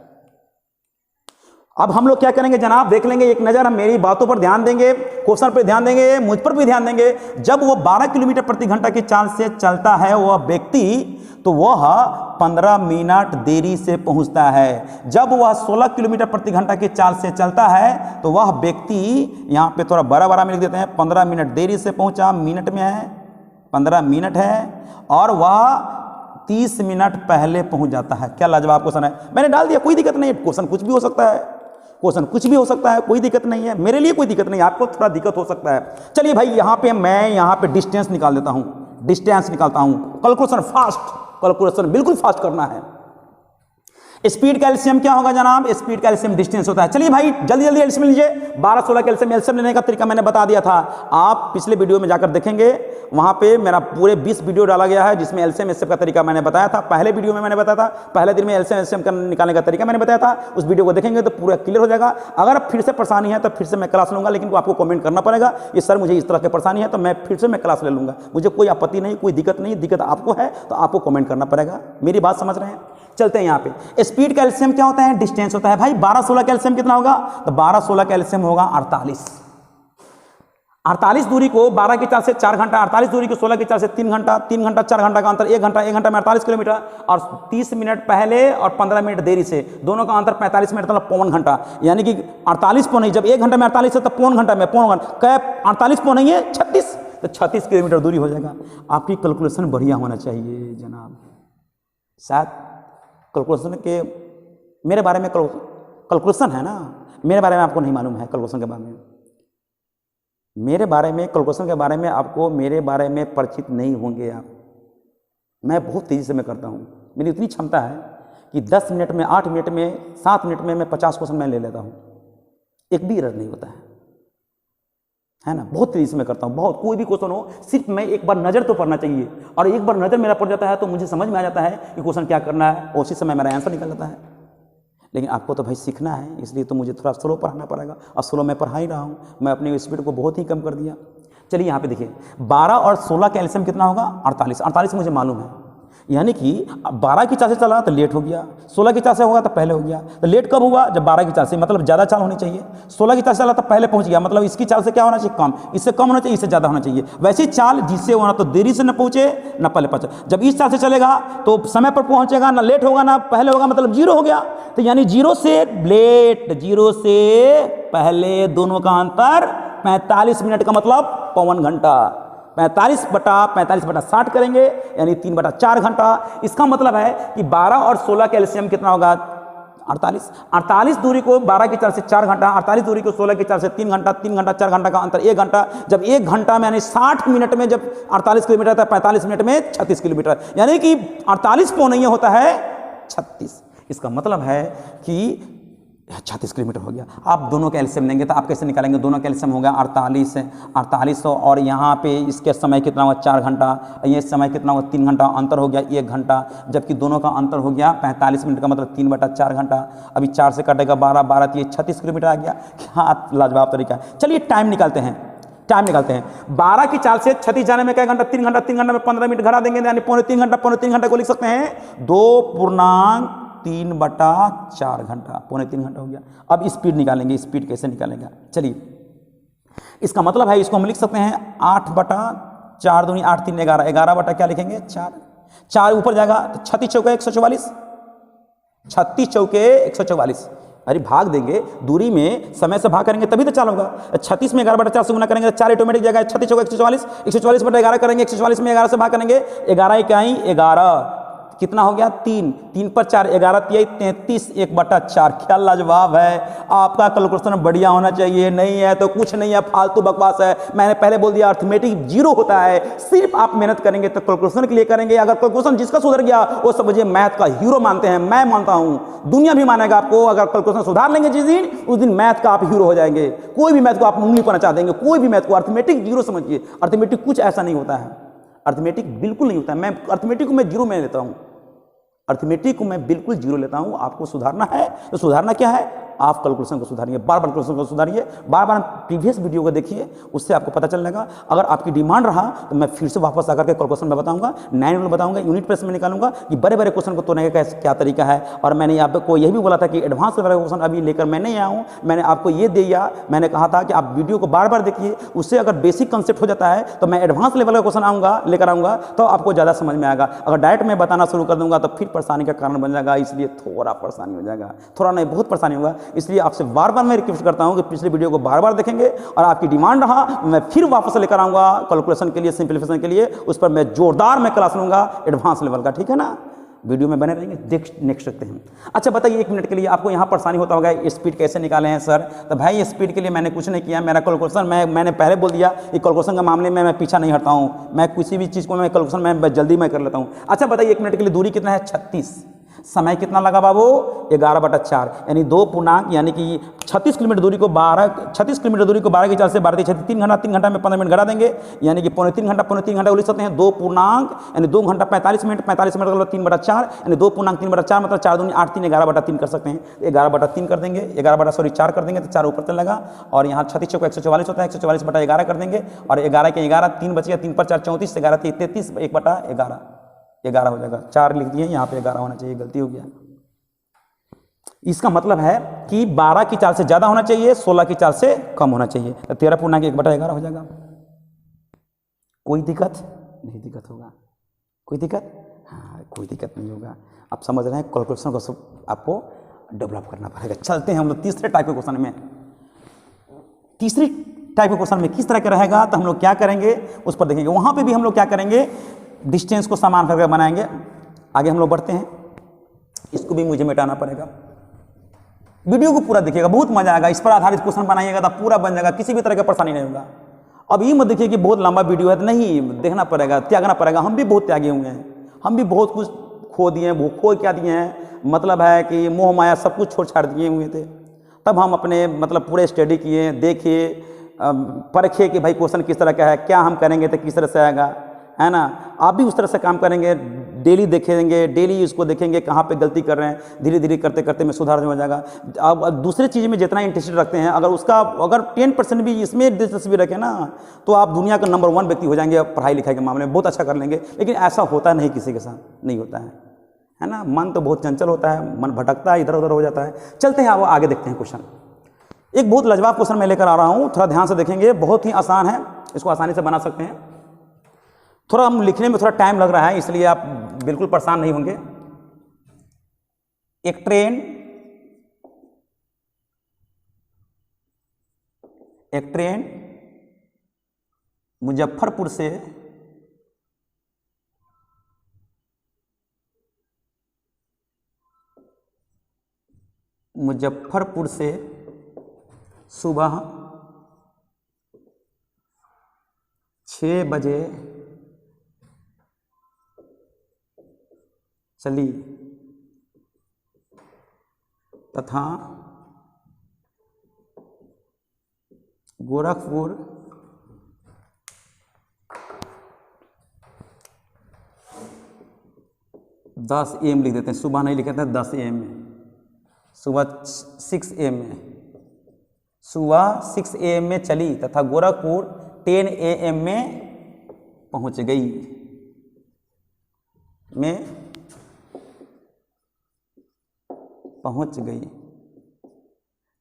अब हम लोग क्या करेंगे जनाब, देख लेंगे एक नज़र, हम मेरी बातों पर ध्यान देंगे, क्वेश्चन पर ध्यान देंगे, मुझ पर भी ध्यान देंगे। जब वो 12 किलोमीटर प्रति घंटा की चाल से चलता है वह व्यक्ति, तो वह 15 मिनट देरी से पहुंचता है। जब वह 16 किलोमीटर प्रति घंटा की चाल से चलता है तो वह व्यक्ति, यहाँ पे थोड़ा बड़ा बड़ा में लिख देते हैं, 15 मिनट देरी से पहुंचा, मिनट में है 15 मिनट है, और वह 30 मिनट पहले पहुंच जाता है। क्या लाजवाब क्वेश्चन है, मैंने डाल दिया, कोई दिक्कत नहीं है। क्वेश्चन कुछ भी हो सकता है, क्वेश्चन कुछ भी हो सकता है, कोई दिक्कत नहीं है, मेरे लिए कोई दिक्कत नहीं है, आपको थोड़ा दिक्कत हो सकता है। चलिए भाई, मैं यहाँ पे डिस्टेंस निकाल देता हूँ, डिस्टेंस निकालता हूँ। कैलकुलेशन फास्ट, कैलकुलेशन बिल्कुल फास्ट करना है। स्पीड का एलसीएम क्या होगा जनाब, स्पीड का एलसीएम डिस्टेंस होता है। चलिए भाई जल्दी जल्दी एलसीएम लीजिए। 12 16 का एलसीएम लेने का तरीका मैंने बता दिया था, आप पिछले वीडियो में जाकर देखेंगे, वहां पे मेरा पूरे 20 वीडियो डाला गया है जिसमें एलसीएम एसएफ का तरीका मैंने बताया था। पहले वीडियो में मैंने बताया था, पहले दिन में एलसीएम एसएफ का निकालने का तरीका मैंने बताया था। उस वीडियो को देखेंगे तो पूरा क्लियर हो जाएगा। अगर फिर से परेशानी है तो फिर से मैं क्लास लूंगा, लेकिन आपको कमेंट करना पड़ेगा, ये सर मुझे इस तरह की परेशानी है, तो मैं फिर से क्लास ले लूंगा। मुझे कोई आपत्ति नहीं, कोई दिक्कत नहीं, दिक्कत आपको है तो आपको कमेंट करना पड़ेगा। मेरी बात समझ रहे हैं? चलते हैं यहाँ पे। स्पीड का एलसीएम क्या होता है, डिस्टेंस होता है। भाई 12 16 का एलसीएम कितना होगा, तो 12 16 का एलसीएम होगा 48। 48 दूरी को 12 की चाल से 4 घंटा, 48 दूरी को 16 की चाल से 3 घंटा, 3 घंटा 4 घंटा का अंतर 1 घंटा, 1 घंटा में 48 किलोमीटर, और 30 मिनट पहले और 15 मिनट देरी से, दोनों का अंतर 45 मिनट, मतलब पौन घंटा। यानी कि 48 पौन नहीं, जब 1 घंटा में 48 है तो पौन घंटा में पौन घंटा, क्या 48 पौन नहीं है 36, तो 36 किलोमीटर दूरी हो जाएगा। आपकी कैलकुलेशन बढ़िया होना चाहिए जनाब। शायद कैलकुलेशन के मेरे बारे में कैलकुलेशन है ना, मेरे बारे में आपको नहीं मालूम है कैलकुलेशन के बारे में, मेरे बारे में कैलकुलेशन के बारे में आपको मेरे बारे में परिचित नहीं होंगे आप। मैं बहुत तेज़ी से मैं करता हूँ, मेरी इतनी क्षमता है कि 10 मिनट में, 8 मिनट में, 7 मिनट में मैं 50 क्वेश्चन मैं ले लेता हूँ, एक भी एरर नहीं होता है ना। बहुत तेज़ी से मैं करता हूँ, बहुत, कोई भी क्वेश्चन हो, सिर्फ मैं एक बार नज़र तो पड़ना चाहिए, और एक बार नज़र मेरा पड़ जाता है तो मुझे समझ में आ जाता है कि क्वेश्चन क्या करना है, उसी समय मेरा आंसर निकल जाता है। लेकिन आपको तो भाई सीखना है, इसलिए तो मुझे थोड़ा स्लो पढ़ाना पड़ेगा, और स्लो मैं पढ़ा ही रहा हूँ। मैं अपनी स्पीड को बहुत ही कम कर दिया। चलिए यहाँ पे देखिए, 12 और 16 का एलसीएम कितना होगा, 48। 48 मुझे मालूम है, यानी कि 12 की चाल से चला तो लेट हो गया, 16 की चाल से होगा तो पहले हो गया। तो लेट कब हुआ, जब 12 की चाल से, मतलब ज़्यादा चाल होनी चाहिए। 16 की चाल से चला तो पहले पहुंच गया, मतलब इसकी चाल से क्या होना चाहिए, कम, इससे कम होना चाहिए, इससे ज़्यादा होना चाहिए। वैसी चाल जिससे वो ना तो देरी से न पहुंचे न पहले पहुंचे। जब इस चाल से चलेगा तो समय पर पहुंचेगा, ना लेट होगा ना पहले होगा, मतलब 0 हो गया। तो यानी 0 से लेट, 0 से पहले, दोनों का अंतर 45 मिनट का मतलब पौन घंटा। 45/45/60 करेंगे, यानी 3/4 घंटा। इसका मतलब है कि 12 और 16 का एलसीएम कितना होगा, 48। 48 दूरी को 12 की चाल से 4 घंटा, 48 दूरी को 16 की चाल से 3 घंटा, 3 घंटा 4 घंटा का अंतर 1 घंटा। जब 1 घंटा में यानी 60 मिनट में जब 48 किलोमीटर था, 45 मिनट में 36 किलोमीटर, यानी कि 48 पौन नहीं होता है 36। इसका मतलब है कि 36 किलोमीटर हो गया। आप दोनों का एलसीएम लेंगे तो आप कैसे निकालेंगे, दोनों का एलसीएम हो गया 48, और यहाँ पे इसके समय कितना हुआ 4 घंटा, ये समय कितना हुआ 3 घंटा, अंतर हो गया 1 घंटा, जबकि दोनों का अंतर हो गया 45 मिनट का मतलब 3/4 घंटा। अभी 4 से कटेगा 12, 12 ये 36 किलोमीटर आ गया। क्या लाजवाब तरीका है। चलिए टाइम निकालते हैं, टाइम निकालते हैं। 12 की चाल से 36 जाने में क्या घंटा, 3 घंटा, 3 घंटा में 15 मिनट घटा देंगे, यानी पौने 3 घंटा, पौने 3 घंटा को लिख सकते हैं 2.3/4 घंटा, पौने 3 घंटा हो गया। अब स्पीड निकालेंगे, स्पीड कैसे निकालेंगे, चलिए। इसका मतलब है इसको हम लिख सकते हैं 8/4 दूनी 8 3 11, 11 बटा क्या लिखेंगे 4, 4 ऊपर जाएगा तो 36 चौके 144, 36 चौके 144, अरे भाग देंगे, दूरी में समय से भाग करेंगे तभी तो 4 होगा। 36 में 11/4 से गुना करेंगे तो 4 ऑटोमेटिक जाएगा। 36 होगा 144, 144/11 करेंगे, 144 में 11 से भाग करेंगे, 11 इकाई 11, कितना हो गया 3, 3 पर 4, 11 तिहाई 33, 1/4। क्या लाजवाब है, आपका कैलकुलेशन बढ़िया होना चाहिए। नहीं है तो कुछ नहीं है, फालतू बकवास है। मैंने पहले बोल दिया अर्थमेटिक 0 होता है, सिर्फ आप मेहनत करेंगे तो कैलकुलेशन के लिए करेंगे। अगर कैलकुलेशन जिसका सुधर गया वो समझिए मैथ का हीरो मानते हैं, मैं मानता हूं, दुनिया भी मानेगा आपको। अगर कैलकुलेशन सुधार लेंगे जिस दिन, उस दिन मैथ का आप हीरो हो जाएंगे। कोई भी मैथ को आप उंगली पर नचा देंगे, कोई भी मैथ को। अर्थमेटिक 0 समझिए, अर्थमेटिक कुछ ऐसा नहीं होता है, अर्थमेटिक बिल्कुल नहीं होता है। मैं अर्थमेटिक को मैं 0 में लेता हूं, अर्थमेटिक को मैं बिल्कुल 0 लेता हूं। आपको सुधारना है तो सुधारना क्या है, आप कैलकुलेशन को सुधारिए, बार बार कैलकुलेशन को सुधारिए, बार बार प्रीवियस वीडियो को देखिए, उससे आपको पता चल जाएगा। अगर आपकी डिमांड रहा तो मैं फिर से वापस आकर के कैलकुलेशन में बताऊंगा, 9 रूल बताऊंगा, यूनिट प्रेस में निकालूंगा कि बड़े बड़े क्वेश्चन को तोड़ने का क्या तरीका है। और मैंने आपको यह भी बोला था कि एडवांस लेवल का क्वेश्चन अभी लेकर मैं नहीं आया हूँ, मैंने आपको ये दिया, मैंने कहा था कि आप वीडियो को बार बार देखिए, उससे अगर बेसिक कंसेप्ट हो जाता है तो मैं एडवांस लेवल का क्वेश्चन लेकर आऊँगा तो आपको ज़्यादा समझ में आएगा। अगर डायरेक्ट मैं बताना शुरू कर दूंगा तो फिर परेशानी का कारण बन जाएगा, इसलिए थोड़ा परेशानी हो जाएगा, थोड़ा नहीं बहुत परेशानी होगा। इसलिए आपसे बार बार मैं रिक्वेस्ट करता हूं कि पिछले वीडियो को बार बार देखेंगे, और आपकी डिमांड रहा मैं फिर वापस लेकर आऊंगा कैलकुलेशन के लिए, सिंपलीफिकेशन के लिए, उस पर मैं जोरदार मैं क्लास लूंगा एडवांस लेवल का, ठीक है ना। वीडियो में बने रहेंगे, नेक्स्ट देखते हैं। अच्छा बताइए 1 मिनट के लिए आपको यहाँ परेशानी होता होगा स्पीड कैसे निकाले हैं सर। तो भाई स्पीड के लिए मैंने कुछ नहीं किया, मेरा कैलकुलेशन मैंने पहले बोल दिया कि कैलकुलेशन के मामले में मैं पीछा नहीं हटता हूँ, मैं किसी भी चीज़ को मैं कैलकुलेशन में जल्दी मैं कर लेता हूँ। अच्छा बताइए 1 मिनट के लिए दूरी कितना है 36, समय कितना लगा बाबू 11/4, यानी 2 पूर्णांक, यानी कि 36 किलोमीटर दूरी को 12 की चाल से 12 36, 3 घंटा, 3 घंटा में 15 मिनट घटा देंगे, यानी कि पौने 3 घंटा उलिच सकते हैं। 2 पूर्णांक यानी 2 घंटा 45 मिनट, 45 मिनट मतलब 3/4, यानी 2 पूर्णांक 3/4 मतलब 4 दूनी 8, 3 11/3 कर सकते हैं। 11/3 कर देंगे, 4 कर देंगे तो 4 ऊपर चलेगा, और यहाँ 36 को 144 होता है, 144/11 कर देंगे, और 11 के 11 3 बच गया, 3 पर 4 34, 11 33, 1/11 11 हो जाएगा। 4 लिख दिए, यहाँ पे 11 होना चाहिए, गलती हो गया। इसका मतलब है कि 12 की चाल से ज्यादा होना चाहिए, 16 की चाल से कम होना चाहिए, तो 13 पूर्णांक 1/11 हो जाएगा। कोई दिक्कत नहीं, दिक्कत होगा कोई दिक्कत, हाँ कोई दिक्कत नहीं होगा। आप समझ रहे हैं, कैलकुलेशन को सब आपको डेवलप करना पड़ेगा। चलते हैं हम लोग तीसरे टाइप के क्वेश्चन में। तीसरी टाइप के क्वेश्चन में किस तरह का रहेगा, तो हम लोग क्या करेंगे उस पर देखेंगे। वहां पे भी हम लोग क्या करेंगे, डिस्टेंस को समान करके बनाएंगे। आगे हम लोग बढ़ते हैं, इसको भी मुझे मिटाना पड़ेगा। वीडियो को पूरा देखिएगा, बहुत मजा आएगा। इस पर आधारित क्वेश्चन बनाइएगा तो पूरा बन जाएगा, किसी भी तरह का परेशानी नहीं होगा। अब ये मत देखिए कि बहुत लंबा वीडियो है, तो नहीं देखना पड़ेगा, त्यागना पड़ेगा। हम भी बहुत त्यागे हुए हैं, हम भी बहुत कुछ खो दिए हैं। वो खो क्या दिए हैं, मतलब है कि मोह माया सब कुछ छोड़ छाड़ दिए हुए थे। तब हम अपने मतलब पूरे स्टडी किए, देखे, परखे कि भाई क्वेश्चन किस तरह का है, क्या हम करेंगे तो किस तरह से आएगा, है ना। आप भी उस तरह से काम करेंगे, डेली देखेंगे, डेली उसको देखेंगे कहाँ पे गलती कर रहे हैं, धीरे धीरे करते करते में सुधार हो जाएगा। अब दूसरे चीज़ में जितना इंटरेस्ट रखते हैं, अगर 10% भी इसमें दिलचस्पी रखें ना, तो आप दुनिया का नंबर 1 व्यक्ति हो जाएंगे पढ़ाई लिखाई के मामले में, बहुत अच्छा कर लेंगे। लेकिन ऐसा होता नहीं, किसी के साथ नहीं होता है ना। मन तो बहुत चंचल होता है, मन भटकता है, इधर उधर हो जाता है। चलते हैं अब आगे देखते हैं क्वेश्चन। एक बहुत लाजवाब क्वेश्चन मैं लेकर आ रहा हूँ, थोड़ा ध्यान से देखेंगे, बहुत ही आसान है, इसको आसानी से बना सकते हैं। थोड़ा हम लिखने में थोड़ा टाइम लग रहा है, इसलिए आप बिल्कुल परेशान नहीं होंगे। एक ट्रेन मुजफ्फरपुर से सुबह 6 बजे चली तथा गोरखपुर दस AM लिख देते हैं, सुबह नहीं लिखते हैं, 10 AM में, सुबह 6 AM में, सुबह 6 AM में चली तथा गोरखपुर 10 AM में पहुंच गई,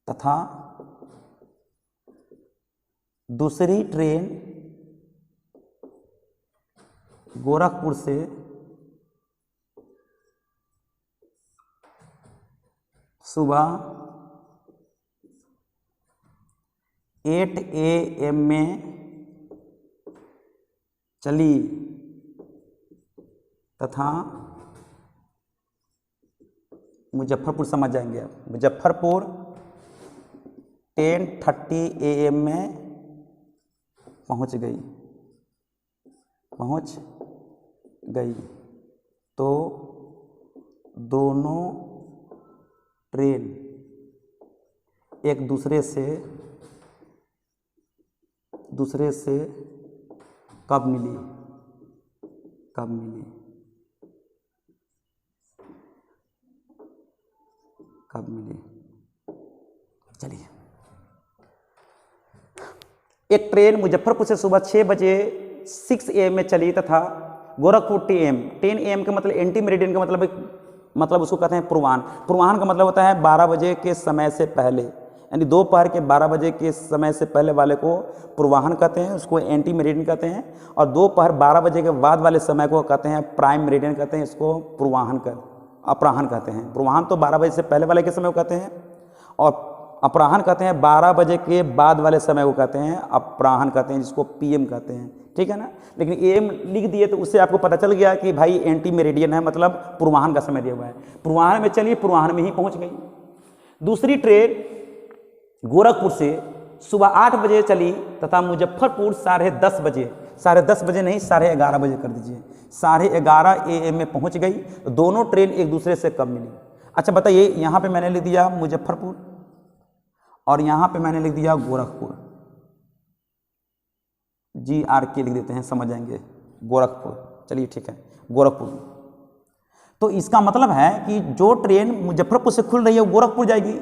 तथा दूसरी ट्रेन गोरखपुर से सुबह 8 AM में चली तथा मुजफ्फरपुर समझ जाएंगे आप, मुजफ्फरपुर 10:30 AM में पहुंच गई तो दोनों ट्रेन एक दूसरे से कब मिली? चलिए, एक ट्रेन मुजफ्फरपुर से सुबह 6 बजे 6 AM में चली तथा गोरखपुर 10 AM का मतलब एंटी मेरिडियन का मतलब उसको कहते हैं पूर्वाह्न का मतलब होता है 12 बजे के समय से पहले, यानी दोपहर के 12 बजे के समय से पहले वाले को पूर्वाह्न कहते हैं, उसको एंटी मेरिडियन कहते हैं। और दोपहर 12 बजे के बाद वाले समय को कहते हैं प्राइम मेरिडियन कहते हैं, इसको अपराह्न कहते हैं। पूर्वाह्न तो 12 बजे से पहले वाले के समय को कहते हैं और अपराह्न कहते हैं 12 बजे के बाद वाले समय को कहते हैं अपराह्न कहते हैं, जिसको PM कहते हैं, ठीक है ना। लेकिन AM लिख दिए तो उससे आपको पता चल गया कि भाई एंटी मेरिडियन है, मतलब पूर्वाह्न का समय दिया हुआ है। पूर्वाह्न में चलिए, पूर्वाह्न में ही पहुंच गई। दूसरी ट्रेन गोरखपुर से सुबह 8 बजे चली तथा मुजफ्फरपुर 10:30 बजे नहीं 11:30 बजे कर दीजिए, 11:30 AM में पहुंच गई। तो दोनों ट्रेन एक दूसरे से कब मिली? अच्छा बताइए, यहाँ पे मैंने लिख दिया मुजफ्फरपुर और यहाँ पे मैंने लिख दिया गोरखपुर, GRK लिख देते हैं, समझ जाएंगे, गोरखपुर। चलिए ठीक है, गोरखपुर। तो इसका मतलब है कि जो ट्रेन मुजफ्फरपुर से खुल रही है वो गोरखपुर जाएगी,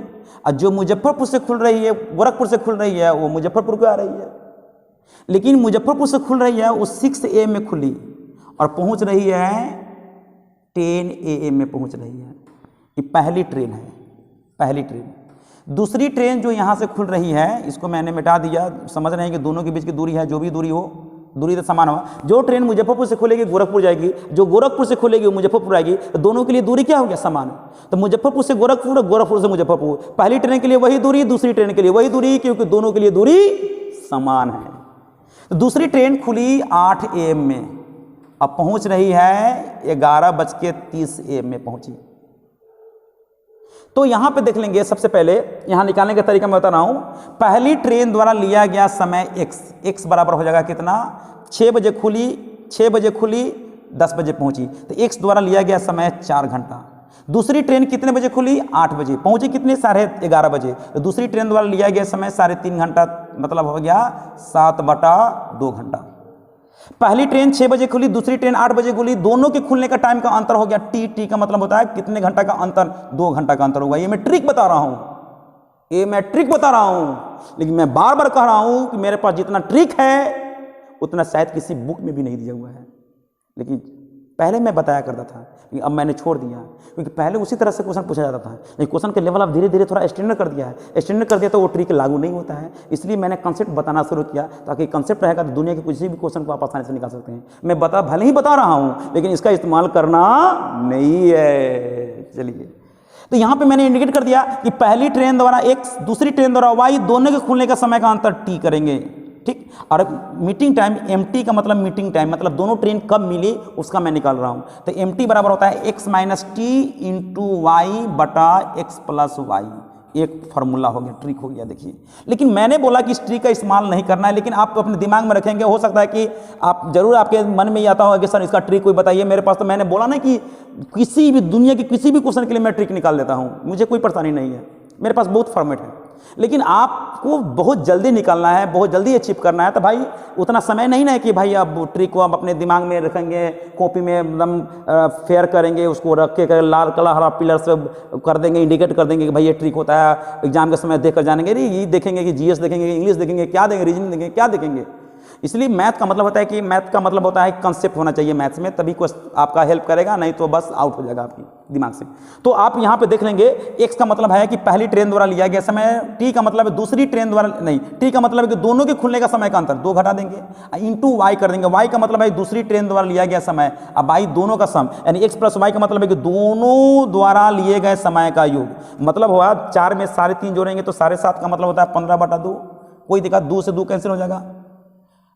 और जो मुजफ्फरपुर से खुल रही है, गोरखपुर से खुल रही है, वो मुजफ्फरपुर को आ रही है। लेकिन मुजफ्फरपुर से खुल रही है वो 6 AM में खुली और पहुंच रही है 10 AM में पहुंच रही है। ये पहली ट्रेन है, पहली ट्रेन। दूसरी ट्रेन जो यहाँ से खुल रही है, इसको मैंने मिटा दिया, समझ रहे हैं कि दोनों के बीच की दूरी है, जो भी दूरी हो, दूरी तो समान हो। जो ट्रेन मुजफ्फरपुर से खुलेगी गोरखपुर जाएगी, जो गोरखपुर से खुलेगी वो मुजफ्फरपुर आएगी, तो दोनों के लिए दूरी क्या हो गया? समान। तो मुजफ्फरपुर से गोरखपुर और गोरखपुर से मुजफ्फरपुर, पहली ट्रेन के लिए वही दूरी, दूसरी ट्रेन के लिए वही दूरी, क्योंकि दोनों के लिए दूरी समान है। तो दूसरी ट्रेन खुली 8 AM में, अब पहुंच रही है 11:30 AM में पहुंची। तो यहां पे देख लेंगे, सबसे पहले यहां निकालने का तरीका मैं बता रहा हूं। पहली ट्रेन द्वारा लिया गया समय x बराबर हो जाएगा कितना? 6 बजे खुली 10 बजे पहुंची, तो x द्वारा लिया गया समय 4 घंटा। दूसरी ट्रेन कितने बजे खुली? 8 बजे, पहुंची कितने? 11:30 बजे, तो दूसरी ट्रेन द्वारा लिया गया समय 3.5 घंटा, मतलब हो गया 7/2 घंटा। पहली ट्रेन 6 बजे खुली, दूसरी ट्रेन 8 बजे खुली, दोनों के खुलने का टाइम का अंतर हो गया टी का मतलब होता है कितने घंटा का अंतर? 2 घंटा का अंतर होगा। ये मैं ट्रिक बता रहा हूं, लेकिन मैं बार बार कह रहा हूं कि मेरे पास जितना ट्रिक है उतना शायद किसी बुक में भी नहीं दिया हुआ है, लेकिन पहले मैं बताया करता था, लेकिन अब मैंने छोड़ दिया, क्योंकि पहले उसी तरह से क्वेश्चन पूछा जाता था, लेकिन क्वेश्चन के लेवल अब धीरे धीरे थोड़ा स्टैंडर्ड कर दिया है, तो वो ट्रिक लागू नहीं होता है। इसलिए मैंने कंसेप्ट बताना शुरू किया, ताकि कंसेप्ट रहेगा तो दुनिया के किसी भी क्वेश्चन को आप आसानी से निकाल सकते हैं। मैं भले ही बता रहा हूँ, लेकिन इसका इस्तेमाल करना नहीं है। चलिए, तो यहाँ पे मैंने इंडिकेट कर दिया कि पहली ट्रेन द्वारा x, दूसरी ट्रेन द्वारा y, दोनों के खुलने का समय का अंतर t करेंगे, ठीक। और मीटिंग टाइम MT का मतलब मीटिंग टाइम, मतलब दोनों ट्रेन कब मिली उसका मैं निकाल रहा हूँ। तो MT बराबर होता है x - t इंटू वाई बटा x प्लस वाई। एक फार्मूला हो गया, ट्रिक हो गया, देखिए। लेकिन मैंने बोला कि इस ट्रिक का इस्तेमाल नहीं करना है, लेकिन आप अपने दिमाग में रखेंगे। हो सकता है कि आप जरूर आपके मन में ही आता होगा कि सर इसका ट्रिक कोई बताइए। मेरे पास तो मैंने बोला ना कि किसी भी दुनिया के किसी भी क्वेश्चन के लिए मैं ट्रिक निकाल देता हूँ, मुझे कोई परेशानी नहीं है, मेरे पास बहुत फॉर्मेट है। लेकिन आपको बहुत जल्दी निकालना है, बहुत जल्दी अचीव करना है, तो भाई उतना समय नहीं ना है कि भाई आप ट्रिक को आप अपने दिमाग में रखेंगे, कॉपी में एकदम फेयर करेंगे, उसको रख के लाल कलर हरा पिलर से कर देंगे, इंडिकेट कर देंगे कि भाई ये ट्रिक होता है। एग्जाम के समय देख कर जानेंगे, ये देखेंगे कि GS देखेंगे, इंग्लिश देखेंगे, क्या देंगे, रीजनिंग देखेंगे, क्या देखेंगे। इसलिए मैथ का मतलब होता है कि मैथ का मतलब होता है कंसेप्ट होना चाहिए मैथ्स में, तभी कुछ आपका हेल्प करेगा, नहीं तो बस आउट हो जाएगा आपकी दिमाग से। तो आप यहाँ पे देख लेंगे, x का मतलब है कि पहली ट्रेन द्वारा लिया गया समय, t का मतलब है दूसरी ट्रेन द्वारा, नहीं, t का मतलब है कि दोनों के खुलने का समय का अंतर 2 घटा देंगे, इंटू y कर देंगे। y का मतलब है दूसरी ट्रेन द्वारा लिया गया समय, अब y दोनों का सम, यानी x प्लस y का मतलब है कि दोनों द्वारा लिए गए समय का योग। मतलब हुआ 4 में 3.5 जोड़ेंगे तो 7.5 का मतलब होता है 15/2, कोई दिक्कत, 2 से 2 कैंसिल हो जाएगा।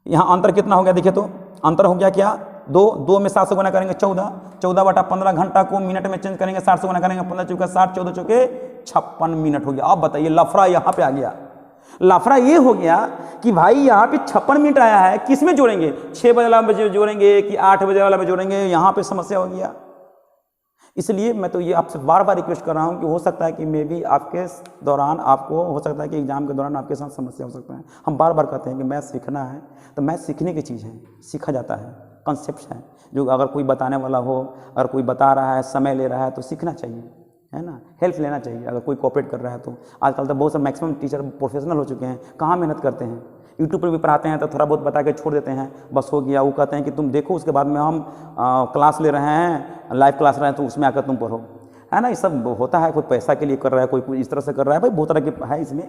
यहाँ अंतर कितना हो गया देखिए, तो अंतर हो गया क्या, 2 में 7 से गुना करेंगे 14, 14/15 घंटा को मिनट में चेंज करेंगे, 60 से गुना करेंगे, 15 चौका 60, 14 चौके 56 मिनट हो गया। अब बताइए लफड़ा यहाँ पे आ गया। लफड़ा ये हो गया कि भाई यहाँ पे 56 मिनट आया है, किस में जोड़ेंगे, 6 बजे वाला में जोड़ेंगे कि 8 बजे वाला में जोड़ेंगे, यहाँ पे समस्या हो गया। इसलिए मैं तो ये आपसे बार बार रिक्वेस्ट कर रहा हूँ कि हो सकता है कि मे भी आपके दौरान आपको हो सकता है कि एग्जाम के दौरान आपके साथ समस्या हो सकता है। हम बार बार कहते हैं कि मैथ सीखना है तो मैथ सीखने की चीज़ है, सीखा जाता है, कॉन्सेप्ट है, जो अगर कोई बताने वाला हो, अगर कोई बता रहा है, समय ले रहा है तो सीखना चाहिए, है ना, हेल्प लेना चाहिए। अगर कोई कोऑपरेट कर रहा है तो आजकल तो बहुत सारे मैक्सिमम टीचर प्रोफेशनल हो चुके हैं, कहाँ मेहनत करते हैं, यूट्यूब पर भी पढ़ाते हैं तो थोड़ा बहुत बता के छोड़ देते हैं, बस हो गया। वो कहते हैं कि तुम देखो, उसके बाद में हम क्लास ले रहे हैं, लाइव क्लास रहे हैं तो उसमें आकर तुम पढ़ो, है ना। ये सब होता है, कोई पैसा के लिए कर रहा है, कोई इस तरह से कर रहा है, भाई बहुत तरह के है इसमें,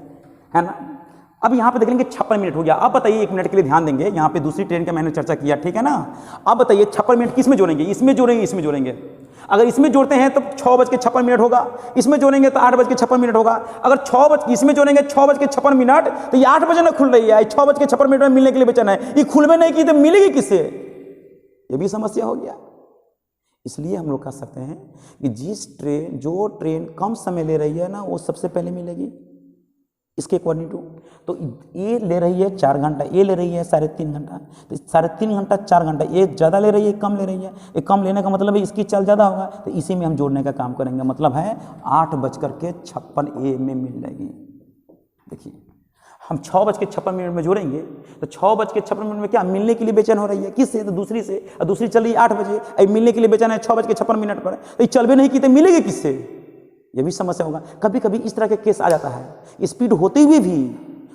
है ना। अब यहाँ पे देख लेंगे 56 मिनट हो गया। अब बताइए 1 मिनट के लिए ध्यान देंगे, यहाँ पे दूसरी ट्रेन का मैंने चर्चा किया, ठीक है ना। अब बताइए 56 मिनट किस में जोड़ेंगे, इसमें जोड़ेंगे, इसमें जोड़ेंगे। अगर इसमें जोड़ते हैं तो 6:56 होगा, इसमें जोड़ेंगे तो 8:56 होगा। अगर इसमें जोड़ेंगे 6:56 तो ये 8 बजे ना खुल रही है, 6:56 में मिलने के लिए बेचना है, ये खुल में नहीं की तो मिलेगी किससे, ये भी समस्या हो गया। इसलिए हम लोग कह सकते हैं कि जो ट्रेन कम समय ले रही है ना, वो सबसे पहले मिलेगी इसके अकॉर्डिंग टू। तो ये ले रही है 4 घंटा, ये ले रही है 3.5 घंटा, तो 3.5 घंटा 4 घंटा, ये ज़्यादा ले रही है, कम ले रही है। ये कम लेने का मतलब है इसकी चल ज़्यादा होगा, तो इसी में हम जोड़ने का काम करेंगे। मतलब है 8:56 में मिल जाएगी। देखिए हम 6:56 में जोड़ेंगे तो 6:56 में क्या मिलने के लिए बेचैन हो रही है, किससे, तो दूसरी से, और दूसरी चल रही है 8 बजे, अब मिलने के लिए बेचैन है 6:56 पर, तो ये चल भी नहीं की तो मिलेगी किससे, ये भी समस्या होगा। कभी कभी इस तरह के केस आ जाता है, स्पीड होते हुए भी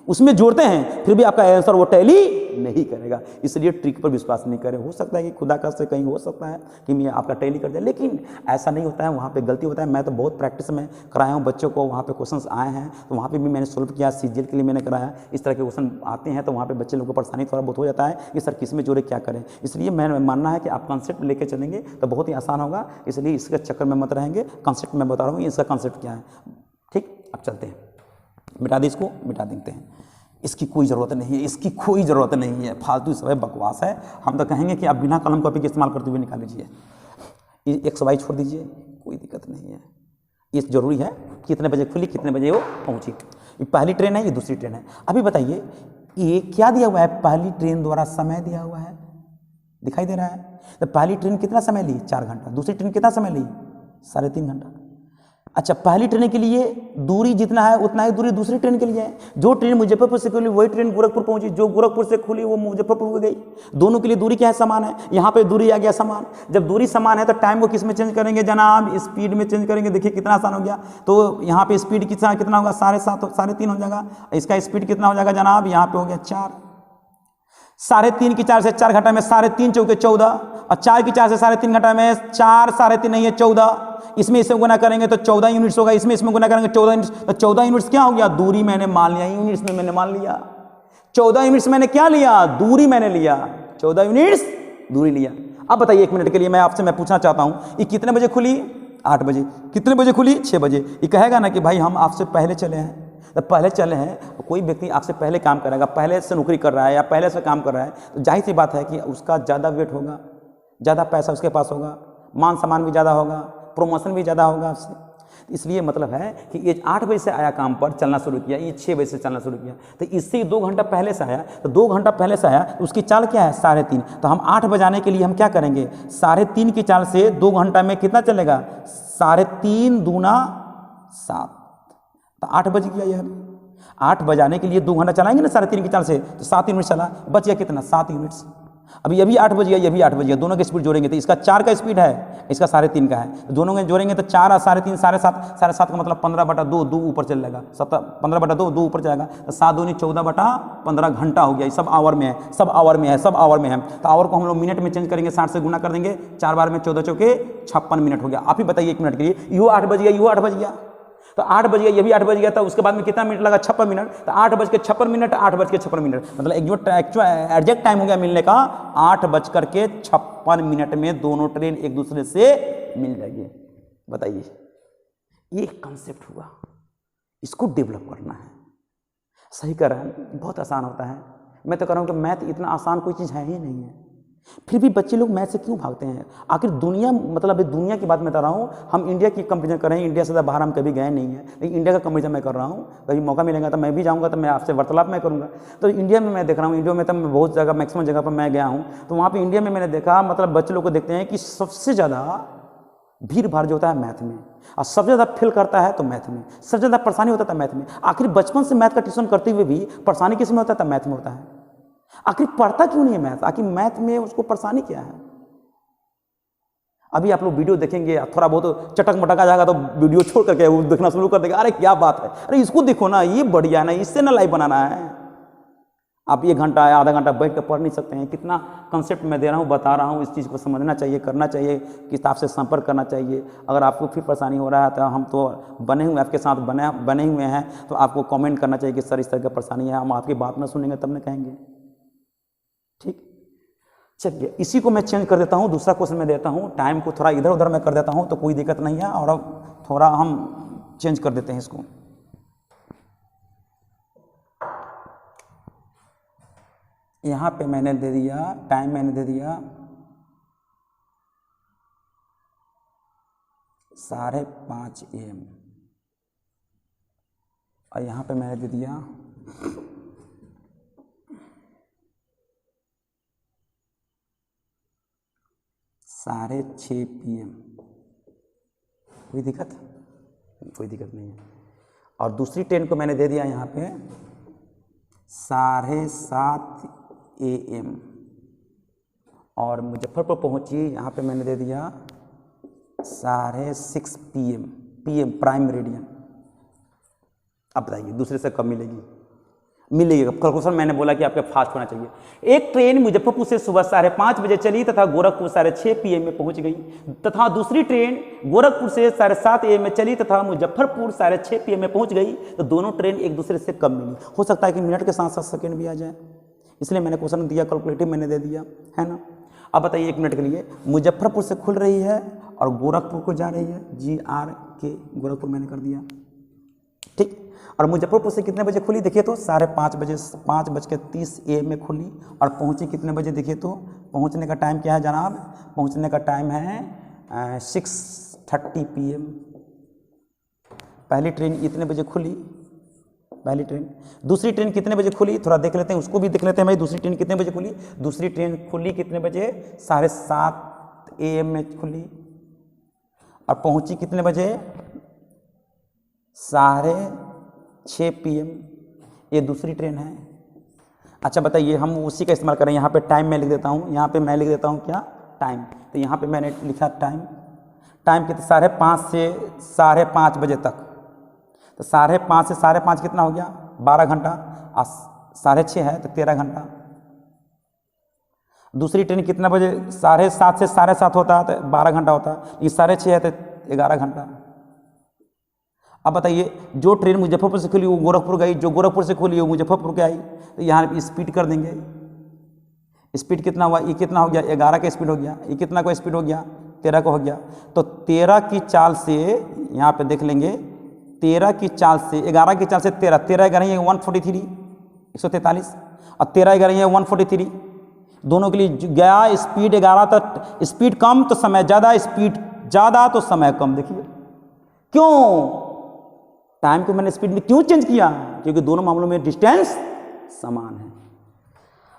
उसमें जोड़ते हैं, फिर भी आपका आंसर वो टैली नहीं करेगा। इसलिए ट्रिक पर विश्वास नहीं करें। हो सकता है कि खुदा का से कहीं हो सकता है कि मैं आपका टैली कर जाए, लेकिन ऐसा नहीं होता है, वहाँ पे गलती होता है। मैं तो बहुत प्रैक्टिस में कराया हूँ बच्चों को, वहाँ पे क्वेश्चंस आए हैं तो वहाँ पे भी मैंने सोल्व किया, सीजीएल के लिए मैंने कराया। इस तरह के क्वेश्चन आते हैं तो वहाँ पे बच्चे लोगों को परेशानी थोड़ा बहुत हो जाता है कि सर किस में जोड़े, क्या करें। इसलिए मैं मानना है कि आप कॉन्सेप्ट लेके चलेंगे तो बहुत ही आसान होगा। इसलिए इसके चक्कर में मत रहेंगे, कॉन्सेप्ट मैं बता रहा हूँ इसका कॉन्सेप्ट क्या है। ठीक, अब चलते हैं, मिटा दें इसको, मिटा देते हैं, इसकी कोई ज़रूरत नहीं है, इसकी कोई ज़रूरत नहीं है, फालतू सब बकवास है। हम तो कहेंगे कि आप बिना कलम कॉपी के इस्तेमाल करते हुए निकाल लीजिए, एक वाई छोड़ दीजिए, कोई दिक्कत नहीं है। ये ज़रूरी है कितने बजे खुली, कितने बजे वो पहुंची। ये पहली ट्रेन है, ये दूसरी ट्रेन है। अभी बताइए ये क्या दिया हुआ है, पहली ट्रेन द्वारा समय दिया हुआ है, दिखाई दे रहा है। तो पहली ट्रेन कितना समय ली, 4 घंटा, दूसरी ट्रेन कितना समय ली, 3.5 घंटा। अच्छा, पहली ट्रेन के लिए दूरी जितना है उतना ही दूरी दूसरी ट्रेन के लिए है। जो ट्रेन मुजफ्फरपुर से खुली वही ट्रेन गोरखपुर पहुंची, जो गोरखपुर से खुली वो मुजफ्फरपुर गई। दोनों के लिए दूरी क्या है, समान है। यहाँ पे दूरी आ गया समान। जब दूरी समान है तो टाइम को किस में चेंज करेंगे जनाब, स्पीड में चेंज करेंगे। देखिए कितना आसान हो गया। तो यहाँ पे स्पीड कितना होगा, 7.5 3.5 हो जाएगा। इसका स्पीड कितना हो जाएगा जनाब, यहाँ पे हो गया 4। 3.5 की 4 से 4 घंटा में 3.5 चौके 14, और 4 की 4 से 3.5 घंटा में 4 3.5 नहीं है 14। इसमें इसमें गुना करेंगे तो 14 यूनिट्स होगा, इसमें गुना करेंगे 14 यूनिट्स। तो 14 यूनिट्स क्या हो गया, दूरी मैंने मान लिया, यूनिट्स में मैंने मान लिया। 14 यूनिट्स मैंने क्या लिया, दूरी मैंने लिया, 14 यूनिट्स दूरी लिया। अब बताइए 1 मिनट के लिए मैं आपसे पूछना चाहता हूँ, ये कितने बजे खुली, 8 बजे। कितने बजे खुली, 6 बजे। ये कहेगा ना कि भाई हम आपसे पहले चले हैं, तो पहले चले हैं। कोई व्यक्ति आपसे पहले काम करेगा, पहले से नौकरी कर रहा है या पहले से काम कर रहा है, तो जाहिर सी बात है कि उसका ज़्यादा वेट होगा, ज़्यादा पैसा उसके पास होगा, मान सम्मान भी ज़्यादा होगा, प्रमोशन भी ज़्यादा होगा आपसे। इसलिए मतलब है कि ये 8 बजे से आया काम पर चलना शुरू किया, ये 6 बजे से चलना शुरू किया, तो इससे 2 घंटा पहले से आया। तो 2 घंटा पहले से आया तो उसकी चाल क्या है, 3.5। तो हम 8 बजाने के लिए हम क्या करेंगे, 3.5 की चाल से 2 घंटा में कितना चलेगा, 3.5 दूना 7, तो 8 बज गया। यह 8 बजाने के लिए 2 घंटा चलाएंगे ना 3.5 की चाल से, तो 7 यूनिट चला, बच गया कितना, 7 यूनिट्स। अभी ये भी 8 बज गया, ये भी 8 बज गया, दोनों की स्पीड जोड़ेंगे तो इसका 4 का स्पीड है, इसका 3.5 का है। तो दोनों के जोड़ेंगे तो 4 और 3.5 7.5, 7.5 का मतलब 15/2, 2 ऊपर चल जाएगा, 15/2, 2 ऊपर जाएगा, तो 7 दूनी 14/15 घंटा हो गया। ये सब आवर में है, सब आवर में है, सब आवर में है। तो आवर को हम लोग मिनट में चेंज करेंगे, 60 से गुना कर देंगे, 4 बार में 14 चौके 56 मिनट हो गया। आप ही बताइए 1 मिनट के लिए, यो 8 बज गया, यो 8 बज गया, तो 8 बज गया, ये भी 8 बज गया, तो उसके बाद में कितना मिनट लगा, 56 मिनट। तो 8:56, 8:56, मतलब एग्जैक्ट टाइम हो गया मिलने का 8:56 में दोनों ट्रेन एक दूसरे से मिल जाएगी। बताइए, ये कंसेप्ट हुआ, इसको डेवलप करना है। सही कर रहे हैं, बहुत आसान होता है। मैं तो कह रहा हूँ कि मैथ इतना आसान कोई चीज़ है ही नहीं है, फिर भी बच्चे लोग मैथ से क्यों भागते हैं? आखिर दुनिया, मतलब अभी दुनिया की बात मैं कर रहा हूँ, हम इंडिया की कंपेरिजन कर रहे हैं, इंडिया से ज़्यादा बाहर हम कभी गए नहीं हैं, लेकिन इंडिया का कंपेरिजन मैं कर रहा हूँ। कभी मौका मिलेगा तो मैं भी जाऊँगा, तो मैं आपसे वार्तालाप मैं करूँगा। तो इंडिया में मैं देख रहा हूँ, इंडिया में तो मैं बहुत जगह, मैक्सिमम जगह पर मैं गया हूँ, तो वहाँ पर इंडिया में मैंने देखा, मतलब बच्चे लोग को देखते हैं कि सबसे ज़्यादा भीड़ भाड़ जो होता है मैथ में, और सबसे ज़्यादा फेल करता है तो मैथ में, सबसे ज़्यादा परेशानी होता था मैथ में। आखिर बचपन से मैथ का ट्यूशन करते हुए भी परेशानी किस में होता था? मैथ में होता है। आखिर पढ़ता क्यों नहीं है मैथ? आखिर मैथ में उसको परेशानी क्या है? अभी आप लोग वीडियो देखेंगे, थोड़ा बहुत चटक मटक आ जाएगा तो वीडियो छोड़ करके वो देखना शुरू कर देगा, अरे क्या बात है, अरे इसको देखो ना, ये बढ़िया है ना, इससे ना लाइव बनाना है। आप 1 घंटा या आधा घंटा बैठ कर पढ़ नहीं सकते हैं? कितना कंसेप्ट मैं दे रहा हूँ, बता रहा हूँ, इस चीज़ को समझना चाहिए, करना चाहिए, किताब से संपर्क करना चाहिए। अगर आपको फिर परेशानी हो रहा है तो हम तो बने हुए आपके साथ बने हुए हैं, तो आपको कमेंट करना चाहिए कि सर इस तरह की परेशानी है, हम आपकी बात ना सुनेंगे तब न कहेंगे। ठीक, चलिए इसी को मैं चेंज कर देता हूँ, दूसरा क्वेश्चन मैं देता हूँ, टाइम को थोड़ा इधर उधर मैं कर देता हूँ तो कोई दिक्कत नहीं है, और अब थोड़ा हम चेंज कर देते हैं इसको। यहाँ पे मैंने दे दिया टाइम, मैंने दे दिया 5:30 AM, और यहाँ पे मैंने दे दिया 6:30 PM। कोई दिक्कत? कोई दिक्कत नहीं है। और दूसरी ट्रेन को मैंने दे दिया यहाँ पे 7:30 AM, और मुजफ्फरपुर पहुँची, यहाँ पे मैंने दे दिया 6:30 PM प्राइम मेरिडियन। अब बताइए दूसरे से कब मिलेगी? मिलेगी। क्वेश्चन मैंने बोला कि आपके फास्ट होना चाहिए। एक ट्रेन मुजफ्फरपुर से सुबह 5:30 बजे चली तथा गोरखपुर 6:30 PM में पहुंच गई, तथा दूसरी ट्रेन गोरखपुर से 7:30 AM में चली तथा मुजफ्फरपुर 6:30 PM में पहुंच गई। तो दोनों ट्रेन एक दूसरे से कब मिली? हो सकता है कि मिनट के साथ साथ सेकेंड भी आ जाए, इसलिए मैंने क्वेश्चन दिया, कैलकुलेटिव मैंने दे दिया, है ना। अब बताइए 1 मिनट के लिए, मुजफ्फरपुर से खुल रही है और गोरखपुर को जा रही है, GRK गोरखपुर मैंने कर दिया, ठीक। और मुजफ्फरपुर से कितने बजे खुली देखिए तो 5:30 बजे, 5:30 AM में खुली, और पहुंची कितने बजे देखिए तो, पहुंचने का टाइम क्या है जनाब? पहुंचने का टाइम है 6:30 PM। पहली ट्रेन इतने बजे खुली, पहली ट्रेन। दूसरी ट्रेन कितने बजे खुली? थोड़ा देख लेते हैं, उसको भी देख लेते हैं भाई, दूसरी ट्रेन कितने बजे खुली? दूसरी ट्रेन खुली कितने बजे? 7:30 AM में खुली, और पहुंची कितने बजे? 6:30 PM। ये दूसरी ट्रेन है। अच्छा बताइए, हम उसी का इस्तेमाल करें, यहाँ पे टाइम मैं लिख देता हूँ, यहाँ पे मैं लिख देता हूँ क्या? टाइम। तो यहाँ पे मैंने लिखा टाइम, टाइम कितने? 5:30 से 5:30 बजे तक। तो 5:30 से 5:30 कितना हो गया? 12 घंटा, और 6:30 है तो 13 घंटा। दूसरी ट्रेन कितना बजे? 7:30 से 7:30 होता है तो 12 घंटा होता है, ये 6:30 है तो 11 घंटा। अब बताइए, जो ट्रेन मुजफ्फरपुर से खुली वो गोरखपुर गई, जो गोरखपुर से खुली वो मुजफ्फरपुर के आई, तो यहाँ स्पीड कर देंगे। स्पीड कितना हुआ? ये कितना हो गया? 11 का स्पीड हो गया। ये कितना का स्पीड हो गया? 13 का हो गया। तो 13 की चाल से, यहाँ पे देख लेंगे, 13 की चाल से 11 की चाल से 13, 13 11 143, 143, और 13 11 143, दोनों के लिए गया स्पीड 11, तो स्पीड कम तो समय ज़्यादा, स्पीड ज़्यादा तो समय कम। देखिए क्यों? टाइम को मैंने स्पीड में क्यों चेंज किया? क्योंकि दोनों मामलों में डिस्टेंस समान है।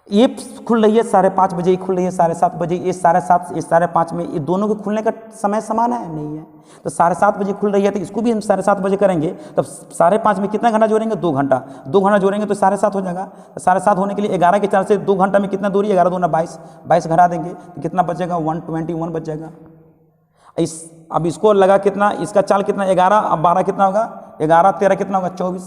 ये खुल रही है 5:30 बजे, ये खुल रही है 7:30 बजे, ये 7:30 ये 5:30 में, ये दोनों के खुलने का समय समान है? नहीं है। तो 7:30 बजे खुल रही है तो इसको भी हम 7:30 बजे करेंगे, तब 5:30 में कितना घंटा जोड़ेंगे? 2 घंटा। 2 घंटा जोड़ेंगे तो 7:30 हो जाएगा। तो 7:30 होने के लिए 11 के 4 से 2 घंटा में कितना दूरी? 11 दूना 22, 22 घटा देंगे तो कितना बचेगा? 121 बच जाएगा। अब इसको लगा कितना? इसका चाल कितना? 11, अब 12 कितना होगा? 11 13 कितना होगा? 24,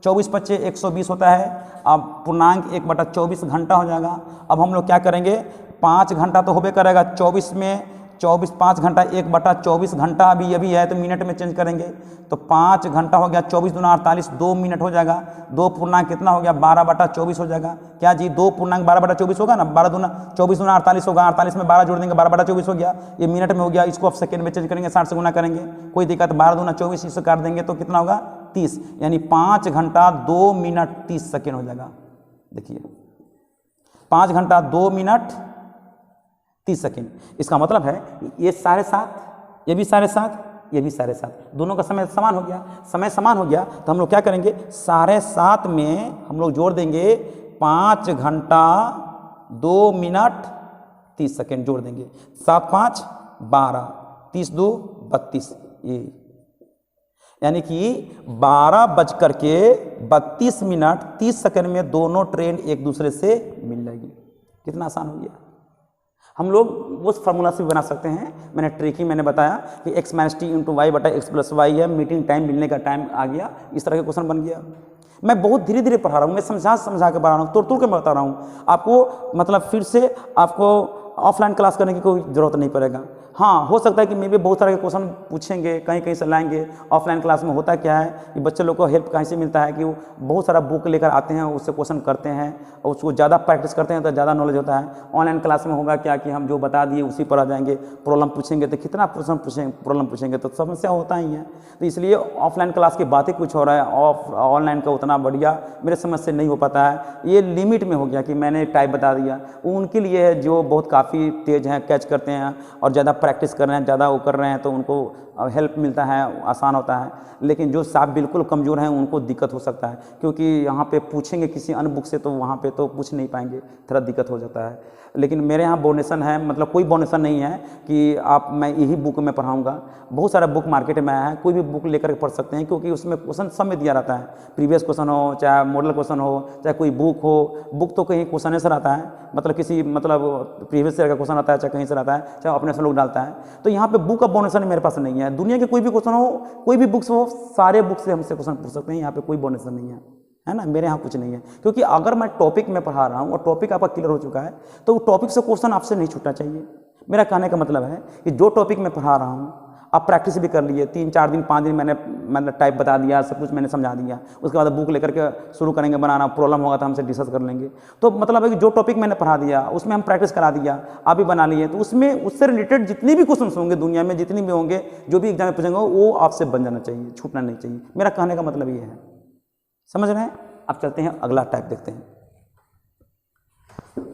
24 पच्चे 120 होता है। अब पूर्णांक 1/24 घंटा हो जाएगा। अब हम लोग क्या करेंगे? 5 घंटा तो होबे करेगा 24 में, 24 5 घंटा 1/24 घंटा अभी है तो मिनट में चेंज करेंगे, तो 5 घंटा हो गया, 24 दूना 48, 2 मिनट हो जाएगा। 2 पूर्णांक कितना हो गया? 12/24 हो जाएगा। क्या जी? 2 पूर्णांक 12/24 होगा ना, 12 दूना 24 दूना 48 होगा, 48 में 12 जोड़ देंगे, 12/24 हो गया। ये मिनट में हो गया, इसको आप सेकंड में चेंज करेंगे, 60 से गुना करेंगे, कोई दिक्कत। 12 दूना 24, इससे काट देंगे तो कितना होगा? 30, यानी 5 घंटा 2 मिनट 30 सेकेंड हो जाएगा। देखिए 5 घंटा 2 मिनट 30 सेकेंड। इसका मतलब है ये 7.5, ये भी 7.5, ये भी 7.5, दोनों का समय समान हो गया। समय समान हो गया तो हम लोग क्या करेंगे, 7.5 में हम लोग जोड़ देंगे 5 घंटा 2 मिनट 30 सेकेंड जोड़ देंगे। 7 5 12, 30 2 32, ये यानी कि 12:32 30 सेकेंड में दोनों ट्रेन एक दूसरे से मिल जाएगी। कितना आसान हो गया। हम लोग उस फार्मूला से भी बना सकते हैं। मैंने ट्रिक ही मैंने बताया कि x - t × y बटा x + y है, मीटिंग टाइम मिलने का टाइम आ गया। इस तरह का क्वेश्चन बन गया। मैं बहुत धीरे धीरे पढ़ा रहा हूँ, मैं समझा के पढ़ा रहा हूँ, तोड़ के बता रहा हूँ आपको। मतलब फिर से आपको ऑफलाइन क्लास करने की कोई ज़रूरत नहीं पड़ेगा। हाँ, हो सकता है कि मैं भी बहुत सारे क्वेश्चन पूछेंगे, कहीं कहीं से लाएंगे। ऑफलाइन क्लास में होता क्या है कि बच्चे लोग को हेल्प कहीं से मिलता है कि वो बहुत सारा बुक लेकर आते हैं, उससे क्वेश्चन करते हैं और उसको ज़्यादा प्रैक्टिस करते हैं तो ज़्यादा नॉलेज होता है। ऑनलाइन क्लास में होगा क्या कि हम जो बता दिए उसी पर आ जाएंगे, प्रॉब्लम पूछेंगे तो कितना प्रॉब्लम पूछेंगे तो समस्या होता ही है। तो इसलिए ऑफलाइन क्लास की बातें कुछ हो रहा है, ऑनलाइन का उतना बढ़िया मेरे समझ से नहीं हो पाता है। ये लिमिट में हो गया कि मैंने टाइप बता दिया, वो उनके लिए है जो बहुत काफ़ी तेज़ हैं, कैच करते हैं और ज़्यादा प्रैक्टिस कर रहे हैं, ज़्यादा वो कर रहे हैं तो उनको हेल्प मिलता है, आसान होता है। लेकिन जो साहब बिल्कुल कमज़ोर हैं उनको दिक्कत हो सकता है, क्योंकि यहाँ पे पूछेंगे किसी अन्य बुक से तो वहाँ पे तो पूछ नहीं पाएंगे, थोड़ा दिक्कत हो जाता है। लेकिन मेरे यहाँ बोनेसन है, मतलब कोई बोनेसन नहीं है कि मैं यही बुक में पढ़ाऊँगा। बहुत सारा बुक मार्केट में आया है, कोई भी बुक लेकर पढ़ सकते हैं, क्योंकि उसमें क्वेश्चन सब में दिया रहता है। प्रीवियस क्वेश्चन हो, चाहे मॉडल क्वेश्चन हो, चाहे कोई बुक हो। बुक तो कहीं क्वेश्चन से आता है, मतलब किसी प्रीवियस ईयर का क्वेश्चन आता है, चाहे कहीं से आता है, चाहे अपने से लोग डालता है। तो यहाँ पे बुक का बोनेसन मेरे पास नहीं है। दुनिया के कोई भी क्वेश्चन हो, कोई भी बुक्स हो, सारे बुक से हमसे क्वेश्चन पूछ सकते हैं। यहाँ पे कोई बोनेसन नहीं है ना, मेरे यहाँ कुछ नहीं है। क्योंकि अगर मैं टॉपिक में पढ़ा रहा हूँ और टॉपिक आपका क्लियर हो चुका है तो टॉपिक से क्वेश्चन आपसे नहीं छूटना चाहिए। मेरा कहने का मतलब है कि जो टॉपिक मैं पढ़ा रहा हूँ आप प्रैक्टिस भी कर लिए, 3 4 दिन 5 दिन मैंने टाइप बता दिया, सब कुछ मैंने समझा दिया। उसके बाद बुक लेकर के शुरू करेंगे बनाना, प्रॉब्लम होगा तो हमसे डिस्कस कर लेंगे। तो मतलब है कि जो टॉपिक मैंने पढ़ा दिया उसमें हम प्रैक्टिस करा दिया, आप भी बना लिए, तो उसमें उससे रिलेटेड जितने भी क्वेश्चन होंगे दुनिया में, जितनी भी होंगे, जो भी एग्जाम में पूछेंगे वो आपसे बन जाना चाहिए, छूटना नहीं चाहिए। मेरा कहने का मतलब ये है, समझ रहे हैं। अब चलते हैं अगला टाइप देखते हैं।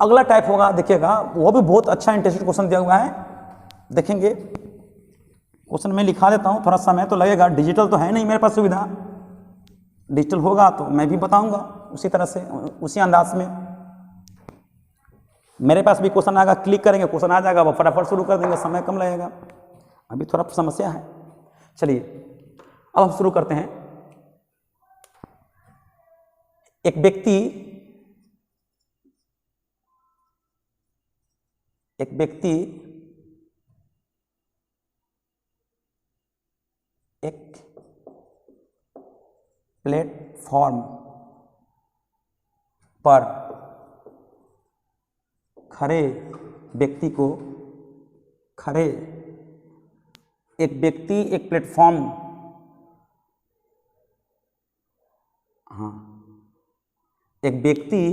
अगला टाइप होगा, देखिएगा वो भी बहुत अच्छा इंटरेस्टिंग क्वेश्चन दिया हुआ है, देखेंगे। क्वेश्चन में लिखा देता हूँ, थोड़ा समय तो लगेगा, डिजिटल तो है नहीं मेरे पास सुविधा। डिजिटल होगा तो मैं भी बताऊंगा उसी तरह से, उसी अंदाज में। मेरे पास भी क्वेश्चन आएगा, क्लिक करेंगे क्वेश्चन आ जाएगा, वो फटाफट शुरू कर देंगे, समय कम लगेगा। अभी थोड़ा समस्या है। चलिए अब हम शुरू करते हैं। एक व्यक्ति एक प्लेटफॉर्म पर खड़े व्यक्ति को एक प्लेटफॉर्म, हाँ एक व्यक्ति,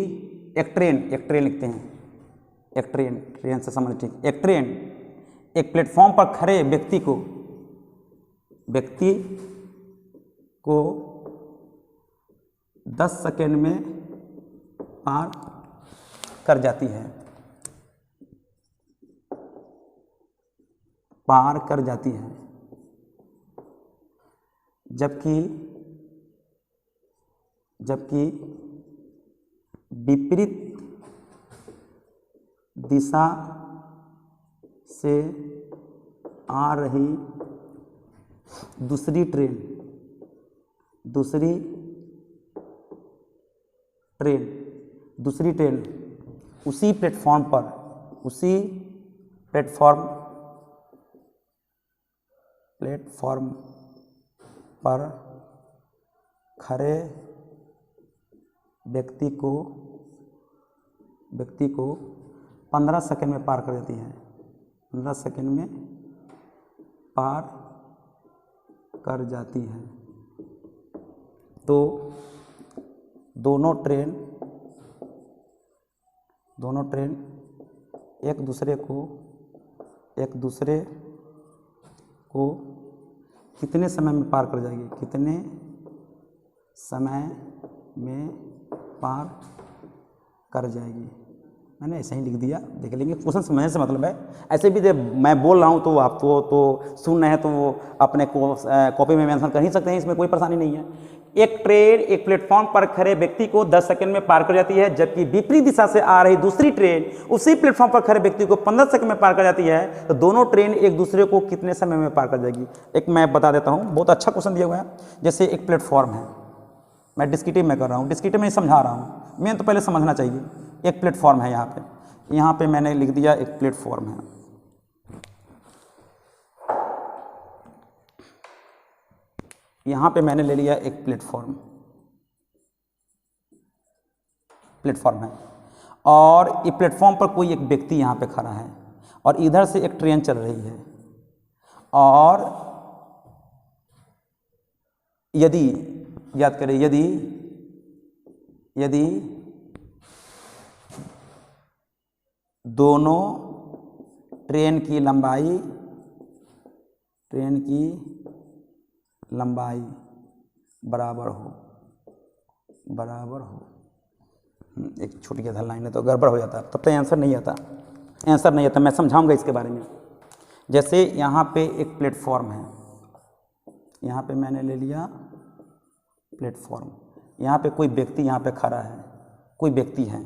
एक ट्रेन लिखते हैं, एक ट्रेन से समझ ठीक, एक ट्रेन एक प्लेटफॉर्म पर खड़े व्यक्ति को 10 सेकेंड में पार कर जाती है, जबकि विपरीत दिशा से आ रही दूसरी ट्रेन उसी प्लेटफॉर्म पर खड़े व्यक्ति को 15 सेकंड में पार कर देती है, 15 सेकंड में पार कर जाती है। तो दोनों ट्रेन एक दूसरे को कितने समय में पार कर जाएगी, कितने समय में पार कर जाएगी। मैंने ऐसे ही लिख दिया, देख लेंगे, क्वेश्चन समझने से मतलब है। ऐसे भी मैं बोल रहा हूँ तो आप तो सुन रहे हैं तो अपने कॉपी में मेंशन कर ही सकते हैं, इसमें कोई परेशानी नहीं है। एक ट्रेन एक प्लेटफॉर्म पर खड़े व्यक्ति को 10 सेकंड में पार कर जाती है, जबकि विपरीत दिशा से आ रही दूसरी ट्रेन उसी प्लेटफॉर्म पर खड़े व्यक्ति को 15 सेकंड में पार कर जाती है, तो दोनों ट्रेन एक दूसरे को कितने समय में पार कर जाएगी? एक मैं बता देता हूँ, बहुत अच्छा क्वेश्चन दिया हुआ है। जैसे एक प्लेटफॉर्म है, मैं डिस्क्रिप्टिव में कर रहा हूँ, डिस्क्रिप्टिव में समझा रहा हूँ, मैं तो पहले समझना चाहिए। एक प्लेटफॉर्म है, यहाँ पे मैंने लिख दिया एक प्लेटफॉर्म है। यहाँ पे मैंने ले लिया एक प्लेटफॉर्म है, और ये प्लेटफॉर्म पर कोई एक व्यक्ति यहाँ पे खड़ा है, और इधर से एक ट्रेन चल रही है, और यदि याद करें, यदि दोनों ट्रेन की लंबाई बराबर हो, एक छूट गया था लाइन, तो गड़बड़ हो जाता, तब तक आंसर नहीं आता। मैं समझाऊंगा इसके बारे में। जैसे यहाँ पे एक प्लेटफॉर्म है, यहाँ पे मैंने ले लिया प्लेटफॉर्म, यहाँ पे कोई व्यक्ति यहाँ पे खड़ा है, कोई व्यक्ति है,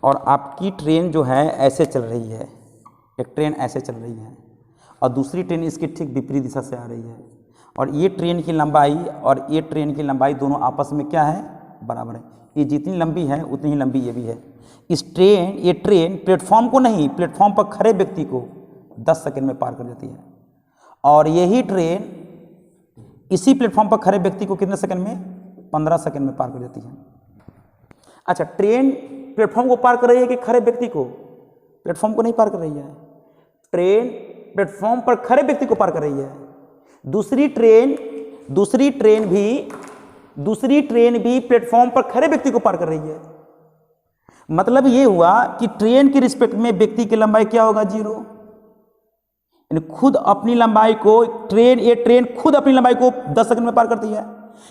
और आपकी ट्रेन जो है ऐसे चल रही है, एक ट्रेन ऐसे चल रही है, और दूसरी ट्रेन इसकी ठीक विपरीत दिशा से आ रही है, और ये ट्रेन की लंबाई और ये ट्रेन की लंबाई दोनों आपस में क्या है? बराबर है। ये जितनी लंबी है उतनी ही लंबी ये भी है। ये ट्रेन प्लेटफॉर्म को नहीं, प्लेटफॉर्म पर खड़े व्यक्ति को 10 सेकंड में पार कर देती है, और यही ट्रेन इसी प्लेटफॉर्म पर खड़े व्यक्ति को कितने सेकंड में? 15 सेकंड में पार कर देती है। अच्छा, ट्रेन प्लेटफॉर्म को पार कर रही है कि खड़े व्यक्ति को? प्लेटफॉर्म को नहीं पार कर रही है, ट्रेन प्लेटफॉर्म पर खड़े व्यक्ति को पार कर रही है। दूसरी ट्रेन भी प्लेटफॉर्म पर खड़े व्यक्ति को पार कर रही है। मतलब ये हुआ कि ट्रेन के रिस्पेक्ट में व्यक्ति की लंबाई क्या होगा? 0। यानी खुद अपनी लंबाई को ये ट्रेन खुद अपनी लंबाई को 10 सेकंड में पार करती है,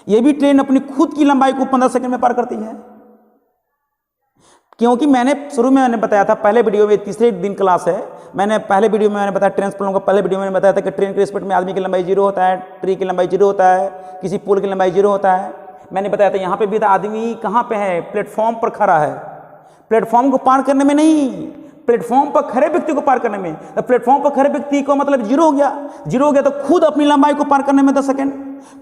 ये भी ट्रेन अपनी खुद की लंबाई को 15 सेकंड में पार करती है। क्योंकि मैंने शुरू में बताया था, पहले वीडियो में, तीसरे दिन क्लास है, पहले वीडियो में मैंने बताया, ट्रेन प्रॉब्लम का पहले वीडियो में मैंने बताया था कि ट्रेन के रिस्पेक्ट में आदमी की लंबाई 0 होता है, ट्री की लंबाई 0 होता है, किसी पुल की लंबाई 0 होता है। मैंने बताया था यहाँ पे भी था, आदमी कहाँ पे है? प्लेटफॉर्म पर खड़ा है। प्लेटफॉर्म को पार करने में नहीं, प्लेटफॉर्म पर खड़े व्यक्ति को पार करने में। तो प्लेटफॉर्म पर खड़े व्यक्ति को मतलब 0 हो गया, 0 हो गया, तो खुद अपनी लंबाई को पार करने में 10 सेकंड,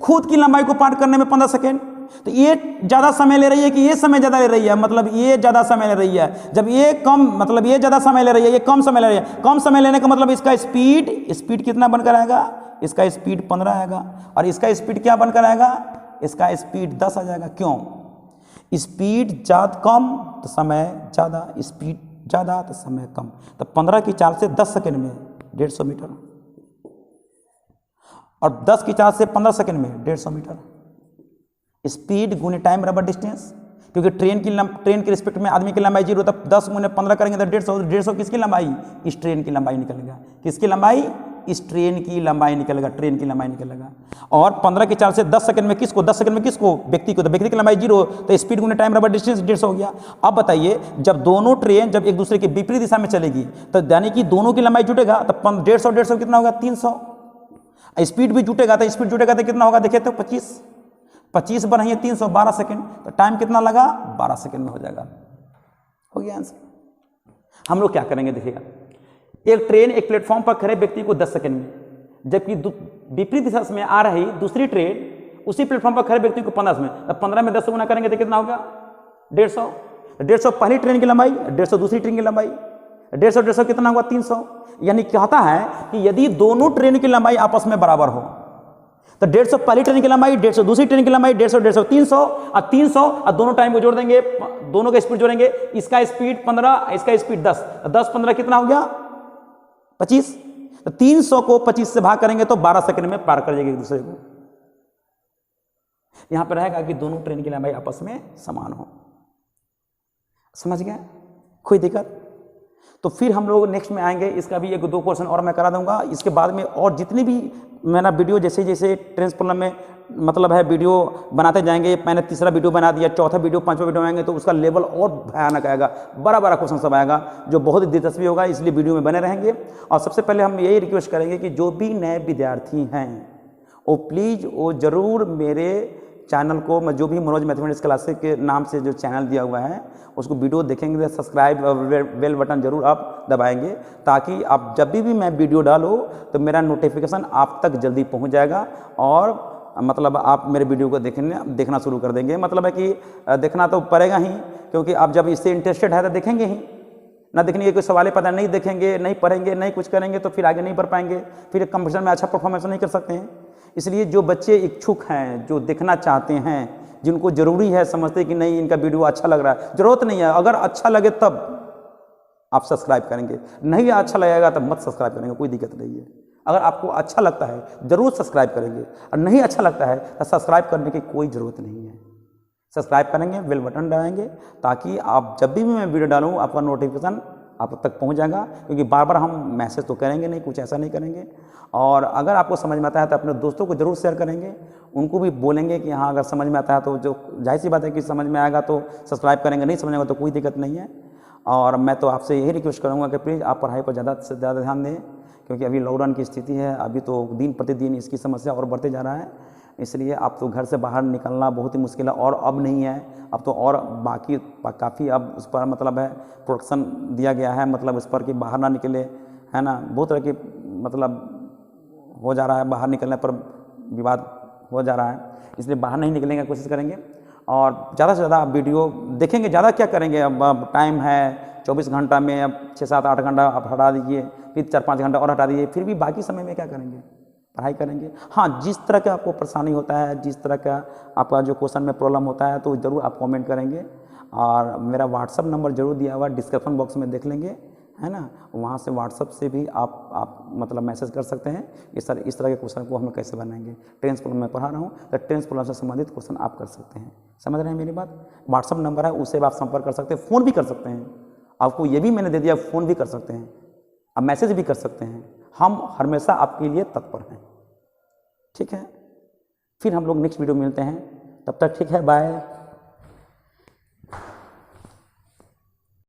खुद की लंबाई को पार करने में 15 सेकंड। तो ये ज़्यादा समय ले रही है कि ये समय ज़्यादा ले रही है? मतलब ये ज़्यादा समय ले रही है। जब ये कम, मतलब ये ज़्यादा समय ले रही है, ये कम समय ले रही है। कम समय लेने का मतलब इसका स्पीड कितना बनकर आएगा? इसका स्पीड 15 आएगा, और इसका स्पीड क्या बनकर आएगा? इसका स्पीड 10 आ जाएगा। क्यों? स्पीड ज़्यादा कम तो समय ज़्यादा, स्पीड ज़्यादा तो समय कम। तो 15 की चाल से 10 सेकंड में 150 मीटर, और 10 की चाल से 15 सेकंड में 150 मीटर। स्पीड गुने टाइम बराबर डिस्टेंस, क्योंकि ट्रेन के रिस्पेक्ट में आदमी की लंबाई 0, तब 10 गुने 15 करेंगे तो 150 किसकी लंबाई? इस ट्रेन की लंबाई निकलेगा। किसकी लंबाई? इस ट्रेन की लंबाई निकलेगा, ट्रेन की लंबाई निकलेगा। और 15 की चाल से 10 सेकंड में किसको? 10 सेकंड में किसको? व्यक्ति को। तो व्यक्ति की लंबाई 0, तो स्पीड गुने टाइम बराबर डिस्टेंस 150 हो गया। अब बताइए, जब दोनों ट्रेन जब एक दूसरे के विपरीत दिशा में चलेगी, तो यानी कि दोनों की लंबाई जुटेगा, तो 150 कितना होगा? 300। स्पीड भी जुटेगा, तो स्पीड जुटेगा तो कितना होगा? देखिए तो 25 बनाइए 300, 12 सेकंड। तो टाइम कितना लगा? 12 सेकंड में हो जाएगा। हो गया आंसर। हम लोग क्या करेंगे देखिएगा, एक ट्रेन एक प्लेटफॉर्म पर खड़े व्यक्ति को 10 सेकंड में, जबकि विपरीत दिशा में आ रही दूसरी ट्रेन उसी प्लेटफॉर्म पर खड़े व्यक्ति को 15 में, अब 15 में 10 गुना करेंगे तो कितना होगा? 150। 150 पहली ट्रेन की लंबाई, 150 दूसरी ट्रेन की लंबाई, 150 कितना होगा? 300। यानी कहता है कि यदि दोनों ट्रेन की लंबाई आपस में बराबर हो, तो 150 पहली ट्रेन की लंबाई, 150 दूसरी ट्रेन की लंबाई, 150 300, और 300 और दोनों टाइम को जोड़ देंगे, दोनों का स्पीड जोड़ेंगे, इसका स्पीड 15, इसका स्पीड 10, 10 15 कितना हो गया? 25। तो 300 को 25 से भाग करेंगे तो 12 सेकंड में पार कर जाएंगे एक दूसरे को। यहां पर रहेगा कि दोनों ट्रेन की लंबाई आपस में समान हो। समझ गए? कोई दिक्कत? तो फिर हम लोग नेक्स्ट में आएंगे, इसका भी 1-2 क्वेश्चन और मैं करा दूंगा। इसके बाद में और जितनी भी मेरा वीडियो जैसे जैसे ट्रेन प्रॉब्लम में मतलब है वीडियो बनाते जाएंगे, मैंने तीसरा वीडियो बना दिया, चौथा वीडियो, पांचवा वीडियो आएंगे तो उसका लेवल और भयानक आएगा, बड़ा बड़ा क्वेश्चन सब आएगा जो बहुत ही दिलचस्पी होगा। इसलिए वीडियो में बने रहेंगे। और सबसे पहले हम यही रिक्वेस्ट करेंगे कि जो भी नए विद्यार्थी हैं वो प्लीज़ वो ज़रूर मेरे चैनल को, मैं जो भी मनोज मैथमेटिक्स क्लासेस के नाम से जो चैनल दिया हुआ है उसको वीडियो देखेंगे तो सब्सक्राइब और बेल बटन जरूर आप दबाएंगे, ताकि आप जब भी मैं वीडियो डालूँ तो मेरा नोटिफिकेशन आप तक जल्दी पहुंच जाएगा और मतलब आप मेरे वीडियो को देखना शुरू कर देंगे। मतलब है कि देखना तो पड़ेगा ही, क्योंकि आप जब इससे इंटरेस्टेड है तो देखेंगे ही, ना देखने के कोई सवाल पता नहीं देखेंगे, नहीं पढ़ेंगे, नहीं कुछ करेंगे तो फिर आगे नहीं बढ़ पाएंगे, फिर कंपटीशन में अच्छा परफॉर्मेंस नहीं कर सकते हैं। इसलिए जो बच्चे इच्छुक हैं, जो देखना चाहते हैं, जिनको ज़रूरी है, समझते कि नहीं इनका वीडियो अच्छा लग रहा है, ज़रूरत नहीं है, अगर अच्छा लगे तब आप सब्सक्राइब करेंगे, नहीं अच्छा लगेगा तब मत सब्सक्राइब करेंगे, कोई दिक्कत नहीं है। अगर आपको अच्छा लगता है ज़रूर सब्सक्राइब करेंगे, और नहीं अच्छा लगता है तो सब्सक्राइब करने की कोई ज़रूरत नहीं है। सब्सक्राइब करेंगे, बेल बटन दबाएंगे, ताकि आप जब भी मैं वीडियो डालूँ आपका नोटिफिकेशन आप तक पहुंच जाएगा, क्योंकि बार बार हम मैसेज तो करेंगे नहीं, कुछ ऐसा नहीं करेंगे। और अगर आपको समझ में आता है तो अपने दोस्तों को ज़रूर शेयर करेंगे, उनको भी बोलेंगे कि हाँ अगर समझ में आता है तो, जो जाहिर सी बात है कि समझ में आएगा तो सब्सक्राइब करेंगे, नहीं समझ में आएगा तो कोई दिक्कत नहीं है। और मैं तो आपसे यही रिक्वेस्ट करूँगा कि प्लीज़ आप पढ़ाई पर ज़्यादा से ज़्यादा ध्यान दें, क्योंकि अभी लॉकडाउन की स्थिति है, अभी तो दिन प्रतिदिन इसकी समस्या और बढ़ते जा रहा है। इसलिए आप तो घर से बाहर निकलना बहुत ही मुश्किल है, और अब नहीं है, अब तो और बाकी काफ़ी अब उस पर मतलब है प्रोटेक्शन दिया गया है, मतलब उस पर कि बाहर ना निकले, है ना, बहुत तरह की मतलब हो जा रहा है, बाहर निकलने पर विवाद हो जा रहा है, इसलिए बाहर नहीं निकलने की कोशिश करेंगे और ज़्यादा से ज़्यादा आप वीडियो देखेंगे। ज़्यादा क्या करेंगे, अब टाइम है 24 घंटा में, अब 6-7-8 घंटा आप हटा दीजिए, फिर 4-5 घंटा और हटा दीजिए, फिर भी बाकी समय में क्या करेंगे, पढ़ाई करेंगे। हाँ, जिस तरह का आपको परेशानी होता है, जिस तरह का आपका जो क्वेश्चन में प्रॉब्लम होता है, तो ज़रूर आप कमेंट करेंगे, और मेरा व्हाट्सअप नंबर जरूर दिया हुआ डिस्क्रिप्शन बॉक्स में देख लेंगे, है ना, वहाँ से व्हाट्सअप से भी आप मतलब मैसेज कर सकते हैं इस तरह के क्वेश्चन को हम कैसे बनाएंगे। टेंस प्रॉब्लम मैं पढ़ा रहा हूँ तो टेंस प्रॉब्लम से संबंधित क्वेश्चन आप कर सकते हैं। समझ रहे हैं मेरी बात? व्हाट्सअप नंबर है, उससे आप संपर्क कर सकते हैं, फ़ोन भी कर सकते हैं, आपको ये भी मैंने दे दिया, फ़ोन भी कर सकते हैं, आप मैसेज भी कर सकते हैं, हम हमेशा आपके लिए तत्पर हैं। ठीक है, फिर हम लोग नेक्स्ट वीडियो मिलते हैं, तब तक ठीक है, बाय।